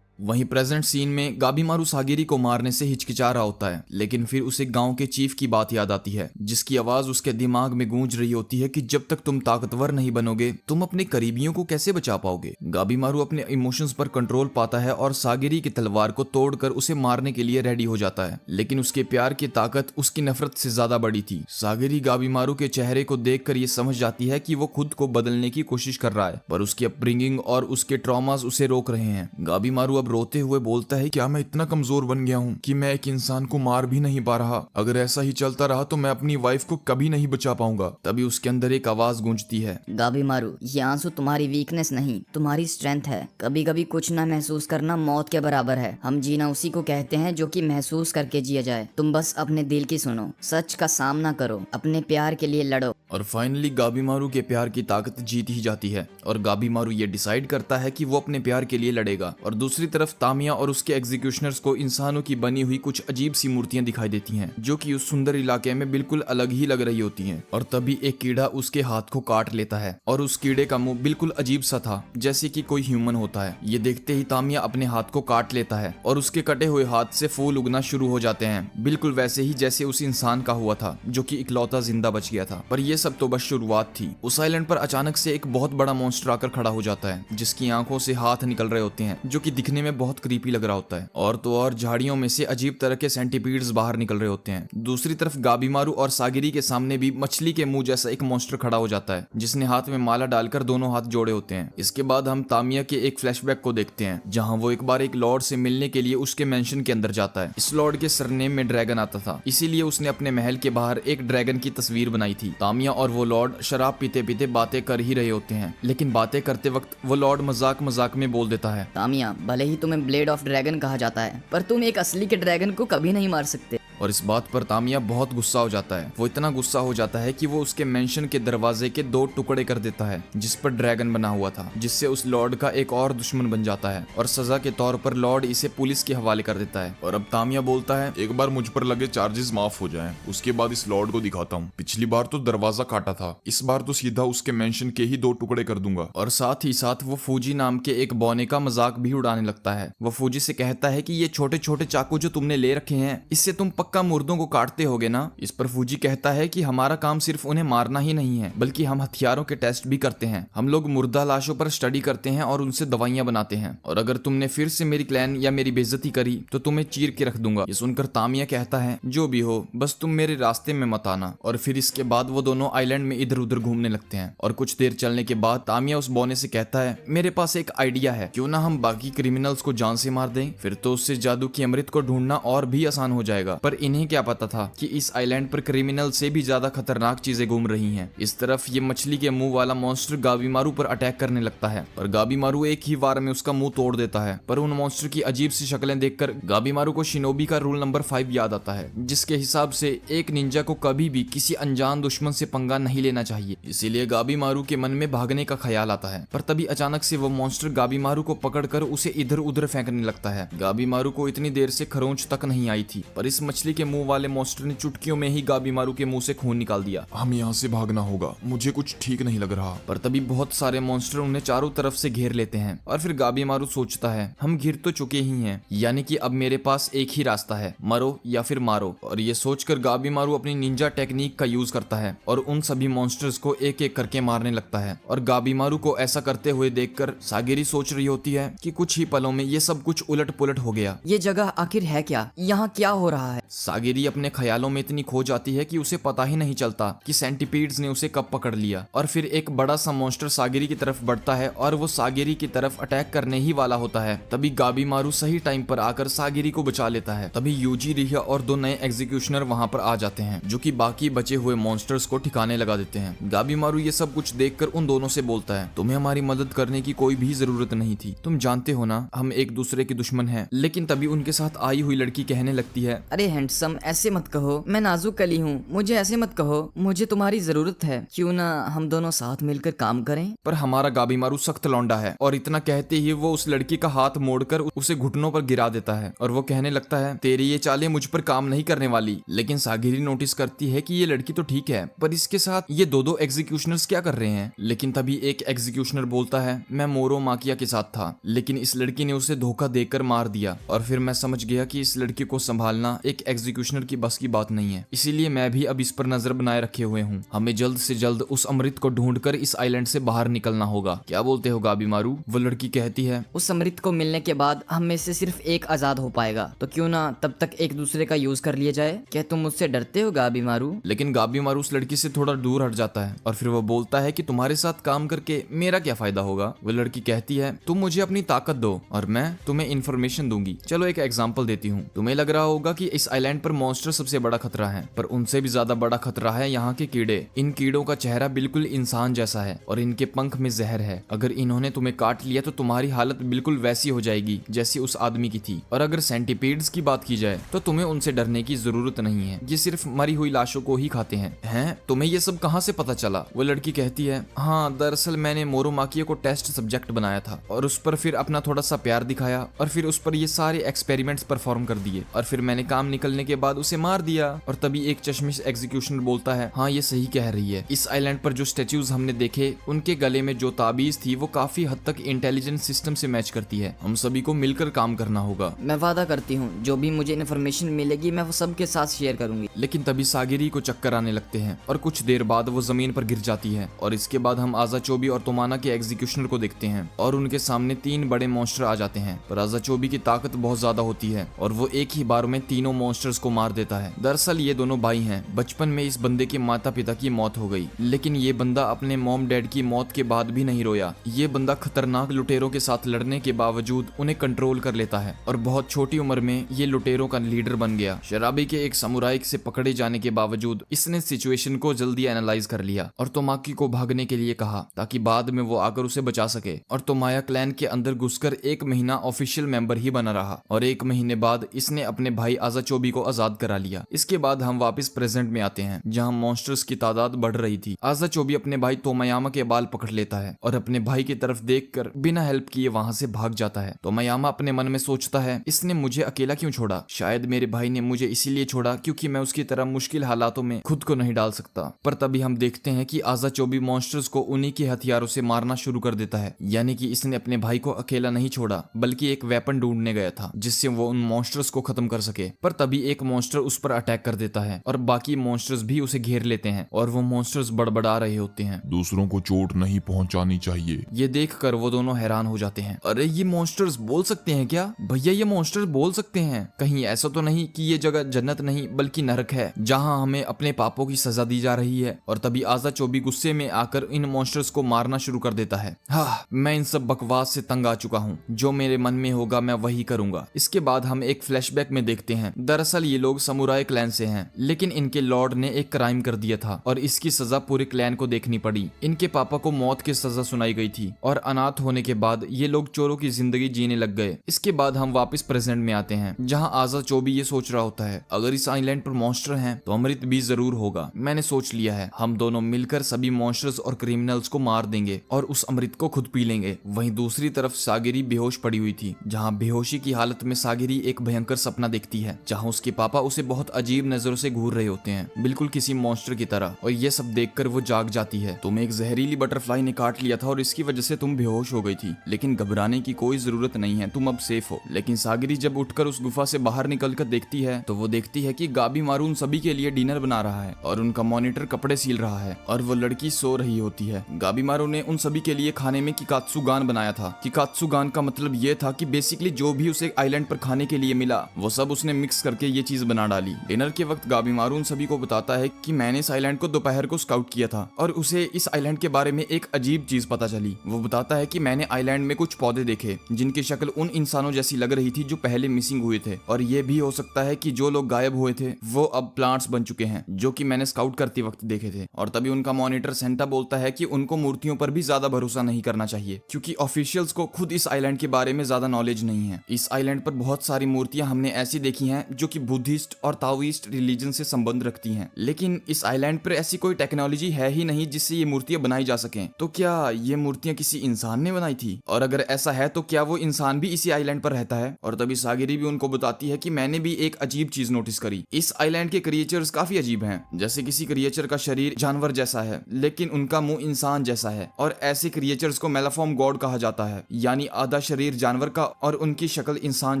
वहीं प्रेजेंट सीन में गाबीमारू सागिरी को मारने से हिचकिचा रहा होता है, लेकिन फिर उसे गांव के चीफ की बात याद आती है जिसकी आवाज उसके दिमाग में गूंज रही होती है कि जब तक तुम ताकतवर नहीं बनोगे तुम अपने करीबियों को कैसे बचा पाओगे। गाबीमारू अपने इमोशंस पर कंट्रोल पाता है और सागिरी की तलवार को तोड़कर उसे मारने के लिए रेडी हो जाता है, लेकिन उसके प्यार की ताकत उसकी नफरत से ज्यादा बड़ी थी। सागिरी गाबीमारू के चेहरे को देखकर ये समझ जाती है कि वो खुद को बदलने की कोशिश कर रहा है, पर उसकी अपब्रिंगिंग और उसके ट्रॉमास उसे रोक रहे हैं। गाबीमारू रोते हुए बोलता है क्या मैं इतना कमजोर बन गया हूँ कि मैं एक इंसान को मार भी नहीं पा रहा, अगर ऐसा ही चलता रहा तो मैं अपनी वाइफ को कभी नहीं बचा पाऊंगा। तभी उसके अंदर एक आवाज गूंजती है, गाबीमारू ये आंसू तुम्हारी वीकनेस नहीं तुम्हारी स्ट्रेंथ है, कभी कभी कुछ ना महसूस करना मौत के बराबर है, हम जीना उसी को कहते हैं जो कि महसूस करके जिया जाए, तुम बस अपने दिल की सुनो, सच का सामना करो, अपने प्यार के लिए लड़ो। और फाइनली गाबीमारू के प्यार की ताकत जीत ही जाती है और गाबीमारू ये डिसाइड करता है कि वो अपने प्यार के लिए लड़ेगा। और दूसरी तरफ तामिया और उसके एग्जीक्यूशनर्स को इंसानों की बनी हुई कुछ अजीब सी मूर्तियां दिखाई देती हैं जो कि उस सुंदर इलाके में बिल्कुल अलग ही लग रही होती हैं। और तभी एक कीड़ा उसके हाथ को काट लेता है और उस कीड़े का मुंह बिल्कुल अजीब सा था जैसे कि कोई ह्यूमन होता है। ये देखते ही तामिया अपने हाथ को काट लेता है और उसके कटे हुए हाथ से फूल उगना शुरू हो जाते हैं, बिल्कुल वैसे ही जैसे उस इंसान का हुआ था जो कि इकलौता जिंदा बच गया था। पर ये सब तो बस शुरुआत थी। उस आइलैंड पर अचानक से एक बहुत बड़ा मॉन्स्टर आकर खड़ा हो जाता है जिसकी आंखों से हाथ निकल रहे होते हैं जो कि दिखने में बहुत क्रीपी लग रहा होता है। और तो और झाड़ियों में से अजीब तरह के सेंटीपीड्स बाहर निकल रहे होते हैं। दूसरी तरफ गाबीमारू और सागिरी के सामने भी मछली के मुंह जैसा एक मॉन्स्टर खड़ा हो जाता है जिसने हाथ में माला डालकर दोनों हाथ जोड़े होते हैं। इसके बाद हम तामिया के एक फ्लैशबैक को देखते हैं जहां वो एक बार एक लॉर्ड से मिलने के लिए उसके मेंशन के अंदर जाता है। इस लॉर्ड के सरनेम में ड्रैगन आता था, इसीलिए उसने अपने महल के बाहर एक ड्रैगन की तस्वीर बनाई थी। तामिया और वो लॉर्ड शराब पीते पीते बातें कर ही रहे होते हैं, लेकिन बातें करते वक्त वो लॉर्ड मजाक मजाक में बोल देता है, तामिया भले ही तुम्हें ब्लेड ऑफ ड्रैगन कहा जाता है पर तुम एक असली के ड्रैगन को कभी नहीं मार सकते। और इस बात पर तामिया बहुत गुस्सा हो जाता है। वो इतना गुस्सा हो जाता है कि वो उसके मेंशन के दरवाजे के 2 टुकड़े कर देता है जिस पर ड्रैगन बना हुआ था, जिससे उस लॉर्ड का एक और दुश्मन बन जाता है और सजा के तौर पर लॉर्ड इसे पुलिस के हवाले कर देता है। और अब तामिया बोलता है, एक बार मुझ पर लगे चार्जेस माफ हो जाएं, उसके बाद इस लॉर्ड को दिखाता हूँ। पिछली बार तो दरवाजा काटा था, इस बार तो सीधा उसके मेंशन के ही 2 टुकड़े कर दूंगा। और साथ ही साथ वो फूजी नाम के एक बौने का मजाक भी उड़ाने लगता है। वो फूजी से कहता है कि ये छोटे छोटे चाकू जो तुमने ले रखे हैं इससे तुम पक्का मुर्दों को काटते होगे ना। इस पर फूजी कहता है कि हमारा काम सिर्फ उन्हें मारना ही नहीं है बल्कि हम हथियारों के टेस्ट भी करते हैं। हम लोग मुर्दा लाशों पर स्टडी करते हैं और उनसे दवाइयां बनाते हैं, और अगर तुमने फिर से मेरी क्लैन या मेरी बेइज्जती करी तो तुम्हें चीर के रख दूंगा। ये सुनकर तामिया कहता है, जो भी हो बस तुम मेरे रास्ते में मत आना। और फिर इसके बाद वो दोनों आइलैंड में इधर उधर घूमने लगते हैं। और कुछ देर चलने के बाद तामिया उस बौने से कहता है, मेरे पास एक आइडिया है, क्यों ना हम बाकी क्रिमिनल्स को जान से मार दें, फिर तो उससे जादू की अमृत को ढूंढना और भी आसान हो जाएगा। पर इन्हें क्या पता था कि इस आइलैंड पर क्रिमिनल से भी ज्यादा खतरनाक चीजें घूम रही हैं। इस तरफ ये मछली के मुंह वाला मॉन्स्टर गाबीमारू पर अटैक करने लगता है और गाबीमारू एक ही वार में उसका मुंह तोड़ देता है। पर उन मॉन्स्टर की अजीब सी शक्लें देखकर गाबीमारू को शिनोबी का रूल नंबर 5 याद आता है, जिसके हिसाब से एक निंजा को कभी भी किसी अनजान दुश्मन से पंगा नहीं लेना चाहिए। इसीलिए गाबीमारू के मन में भागने का ख्याल आता है। पर तभी अचानक से वो मॉन्स्टर गाबीमारू को पकड़कर उसे इधर उधर फेंकने लगता है। गाबीमारू को इतनी देर से खरोंच तक नहीं आई थी, पर इस मछली के मुंह वाले मॉन्स्टर ने चुटकियों में ही गाबीमारू के मुंह से खून निकाल दिया। हम यहाँ से भागना होगा, मुझे कुछ ठीक नहीं लग रहा। पर तभी बहुत सारे मॉन्स्टर उन्हें चारों तरफ से घेर लेते हैं और फिर गाबीमारू सोचता है हम घिर तो चुके ही हैं, यानी कि अब मेरे पास एक ही रास्ता है, मरो या फिर मारो। और ये सोचकर गाबीमारू अपनी निंजा टेक्निक का यूज करता है और उन सभी मॉन्स्टर्स को एक एक करके मारने लगता है। और गाबीमारू को ऐसा करते हुए देखकर सागिरी सोच रही होती है कि कुछ ही पलों में ये सब कुछ उलट पुलट हो गया। ये जगह आखिर है क्या? यहाँ क्या हो रहा है? सागिरी अपने ख्यालों में इतनी खो जाती है कि उसे पता ही नहीं चलता कि सेंटीपीड्स ने उसे कब पकड़ लिया। और फिर एक बड़ा सा मॉन्स्टर सागिरी की तरफ बढ़ता है और वो सागिरी की तरफ अटैक करने ही वाला होता है। तभी गाबीमारू सही टाइम पर आकर सागिरी को बचा लेता है। तभी यूजी, रिया और 2 नए एग्जीक्यूशनर वहां पर आ जाते हैं, जो कि बाकी बचे हुए मॉन्स्टर्स को ठिकाने लगा देते हैं। गाबीमारू ये सब कुछ देखकर उन दोनों से बोलता है तुम्हें हमारी मदद करने की कोई भी जरूरत नहीं थी, तुम जानते हो ना हम एक दूसरे के दुश्मन हैं। लेकिन तभी उनके साथ आई हुई लड़की कहने लगती है अरे हैंडसम, ऐसे मत कहो, मैं नाजुक कली हूँ, मुझे ऐसे मत कहो, मुझे तुम्हारी जरूरत है, क्यों ना हम दोनों साथ मिलकर काम करें। पर हमारा गाबीमारू सख्त लौंडा है। और इतना कहते ही वो उस लड़की का हाथ मोड़कर उसे घुटनों पर गिरा देता है और वो कहने लगता है तेरी ये चालें मुझ पर काम नहीं करने वाली। लेकिन सागिरी नोटिस करती है कि ये लड़की तो ठीक है, पर इसके साथ ये दो एग्जीक्यूशनर्स क्या कर रहे हैं। लेकिन तभी एक एग्जीक्यूशनर बोलता है मैं मोरो माकिया के साथ था, लेकिन इस लड़की ने उसे धोखा देकर मार दिया। और फिर मैं समझ गया कि इस लड़की को संभालना एक एग्जीक्यूशनर की बस की बात नहीं है, इसीलिए मैं भी अब इस पर नजर बनाए रखे हुए हूँ। हमें जल्द से जल्द उस अमृत को ढूंढकर इस आइलैंड से बाहर निकलना होगा। क्या बोलते हो गाबीमारू? वो लड़की कहती है उस अमृत को मिलने के बाद हम में से सिर्फ एक आजाद हो पाएगा, तो क्यों ना तब तक एक दूसरे का यूज कर लिया जाए। क्या तुम मुझसे डरते हो गाबीमारू? लेकिन गाबीमारू उस लड़की से थोड़ा दूर हट जाता है और फिर वो बोलता है कि तुम्हारे साथ काम करके मेरा क्या फायदा होगा। वो लड़की कहती है तुम मुझे अपनी ताकत दो और मैं तुम्हें इंफॉर्मेशन दूंगी। चलो एक एग्जांपल देती हूँ। तुम्हें लग रहा होगा कि इस आइलैंड पर मॉन्स्टर सबसे बड़ा खतरा है, पर उनसे भी ज्यादा बड़ा खतरा है यहाँ के कीड़े। इन कीड़ों का चेहरा बिल्कुल इंसान जैसा है और इनके पंख में जहर है। अगर इन्होंने तुम्हें काट लिया तो तुम्हारी हालत बिल्कुल वैसी हो जाएगी जैसी उस आदमी की थी। और अगर सेंटीपीड्स की बात की जाए तो तुम्हें उनसे डरने की जरूरत नहीं है, ये सिर्फ मरी हुई लाशों को ही खाते हैं। तुम्हें ये सब कहाँ से पता चला? वो लड़की कहती है हाँ, दरअसल मैंने मोरो माकिया को टेस्ट सब्जेक्ट बनाया था और उस पर फिर अपना थोड़ा सा प्यार दिखाया और फिर उस पर ये सारे एक्सपेरिमेंट्स परफॉर्म कर दिए और फिर मैंने काम निकलने के बाद उसे मार दिया। और तभी एक चश्मिश एग्जीक्यूशनर बोलता है हाँ ये सही कह रही है, इस आइलैंड पर जो स्टेच्यूज हमने देखे उनके गले में जो ताबीज थी वो काफी हद तक इंटेलिजेंस सिस्टम से मैच करती है। हम सभी को मिलकर काम करना होगा। मैं वादा करती हूँ जो भी मुझे इन्फॉर्मेशन मिलेगी मैं वो सबके साथ शेयर करूंगी। लेकिन तभी सागिरी को चक्कर आने लगते हैं और कुछ देर बाद वो जमीन पर गिर जाती है। और इसके बाद हम आजाचोबी और तोमाना के एग्जीक्यूशनर को देखते हैं और उनके सामने 3 बड़े मॉन्स्टर आ जाते हैं। पर आजाचोबी की ताकत बहुत ज्यादा होती है और वो एक ही बार में तीनों मॉन्स्टर्स को मार देता है। दरअसल ये दोनों भाई हैं। बचपन में इस बंदे के माता पिता की मौत हो गई, लेकिन ये बंदा अपने मॉम डैड की मौत के बाद भी नहीं रोया। ये बंदा खतरनाक लुटेरों के साथ लड़ने के बावजूद उन्हें कंट्रोल कर लेता है और बहुत छोटी उम्र में ये लुटेरों का लीडर बन गया। शराबी के एक समुराई से पकड़े जाने के बावजूद इसने सिचुएशन को जल्दी एनालाइज कर लिया और तोमाकी को भागने के लिए कहा ताकि बाद में वो आकर उसे बचा सके। और तोमाया क्लैन के अंदर घुसकर 1 महीना ऑफिशियल मेंबर ही बना रहा और 1 महीने बाद इसने अपने भाई आजाचोबी को आजाद करा लिया। इसके बाद हम वापस प्रेजेंट में आते हैं जहाँ मॉन्स्टर्स की तादाद बढ़ रही थी। आजाचोबी अपने भाई तोमायामा के बाल पकड़ लेता है और अपने भाई की तरफ देखकर बिना हेल्प किए वहां से भाग जाता है। तोमायामा अपने मन में सोचता है इसने मुझे अकेला क्यों छोड़ा? शायद मेरे भाई ने मुझे इसीलिए छोड़ा क्योंकि मैं उसकी तरह मुश्किल हालातों में खुद को नहीं डाल सकता। पर तभी हम देखते हैं कि आजाचोबी मॉन्स्टर्स को उन्हीं के हथियारों से मारना शुरू कर देता है, यानी कि इसने अपने भाई को अकेला नहीं छोड़ा बल्कि एक वेपन ढूंढने गया था जिससे वो उन मॉन्स्टर्स को खत्म कर सके। पर तभी एक मॉन्स्टर उस पर अटैक कर देता है और बाकी मॉन्स्टर्स भी उसे घेर लेते हैं और वो मॉन्स्टर्स बड़बड़ा रहे होते हैं। दूसरों को चोट नहीं पहुंचानी चाहिए। ये देखकर वो दोनों हैरान हो जाते हैं। अरे ये मॉन्स्टर्स बोल सकते हैं क्या? भैया ये मॉन्स्टर्स बोल सकते हैं? कहीं ऐसा तो नहीं कि ये जगह जन्नत नहीं बल्कि नरक है जहां हमें अपने पापों की सजा दी जा रही है? और तभी आजाचोबी गुस्से में आकर इन मॉन्स्टर्स को मारना शुरू कर देता है। हाँ, मैं इन सब बकवास से तंग आ चुका हूँ, जो मेरे मन में होगा मैं वही करूंगा। इसके बाद हम एक फ्लैशबैक में देखते हैं। दरअसल दरअसल ये लोग समुराई क्लैन से हैं, लेकिन इनके लॉर्ड ने एक क्राइम कर दिया था और इसकी सजा पूरे क्लैन को देखनी पड़ी। इनके पापा को मौत की सजा सुनाई गई थी और अनाथ होने के बाद ये लोग चोरों की जिंदगी जीने लग गए। इसके बाद हम वापस प्रेजेंट में आते हैं, जहाँ आजा चोबी ये सोच रहा होता है अगर इस आइलैंड पर मॉन्स्टर हैं तो अमृत भी जरूर होगा। मैंने सोच लिया है, हम दोनों मिलकर सभी मॉन्स्टर्स और क्रिमिनल्स को मार देंगे और उस अमृत को खुद पी लेंगे। वहीं दूसरी तरफ सागिरी बेहोश पड़ी हुई थी, जहाँ बेहोशी की हालत में सागिरी एक भयंकर सपना देखती है, जहाँ उसके पापा उसे बहुत अजीब नजरों से घूर रहे होते हैं, बिल्कुल किसी मॉन्स्टर की तरह। और ये सब देखकर वो जाग जाती है। तुम्हें एक जहरीली बटरफ्लाई ने काट लिया था और इसकी वजह से तुम बेहोश हो गई थी, लेकिन घबराने की कोई जरूरत नहीं है, तुम अब सेफ हो। लेकिन सागिरी जब उठकर उस गुफा से बाहर निकलकर देखती है तो वो देखती है कि गाबी मारू उन सभी के लिए डिनर बना रहा है और उनका मॉनिटर कपड़े सील रहा है और वो लड़की सो रही होती है। गाबी मारू ने उन सभी के लिए खाने में किकात्सुगान बनाया था। किकात्सुगान का मतलब ये था कि बेसिकली जो भी उसे आइलैंड पर खाने के लिए मिला वो सब उसने मिक्स करके ये चीज बना डाली। डिनर के वक्त गाबी मारू उन सभी को बताता है कि मैंने इस आइलैंड को दोपहर को स्काउट किया था और उसे इस आइलैंड के बारे में एक अजीब चीज पता चली। वो बताता है कि मैंने आइलैंड में कुछ पौधे देखे जिनकी शक्ल उन इंसानों जैसी लग रही थी जो पहले मिसिंग हुए थे, और ये भी हो सकता है कि जो लोग गायब हुए थे वो अब प्लांट्स बन चुके हैं जो कि मैंने स्काउट करते वक्त देखे थे। और तभी उनका मॉनिटर सेंटा बोलता है कि उनको मूर्तियों पर भी ज्यादा भरोसा नहीं करना चाहिए, क्योंकि ऑफिशियल्स को खुद इस आइलैंड के बारे में ज्यादा नॉलेज नहीं है। इस आइलैंड पर बहुत सारी मूर्तियां हमने ऐसी देखी हैं जो कि बुद्धिस्ट और ताओइस्ट रिलीजन से संबंध रखती हैं, लेकिन इस आइलैंड पर ऐसी कोई टेक्नोलॉजी है ही नहीं जिससे ये मूर्तियां बनाई जा सकें। तो क्या ये मूर्तियां किसी इंसान ने बनाई थी? और अगर ऐसा है तो क्या वो इंसान भी इसी आइलैंड पर रहता है? और तभी सागिरी भी उनको बताती है कि मैंने भी एक अजीब चीज नोटिस करी। इस आइलैंड के क्रिएचर्स काफी अजीब हैं। जैसे किसी क्रिएचर का शरीर जानवर जैसा है लेकिन उनका मुंह इंसान जैसा है, और ऐसे क्रिएचर्स को मेलाफॉर्म गॉड कहा जाता है, यानी आधा शरीर जानवर का और उनकी शक्ल इंसान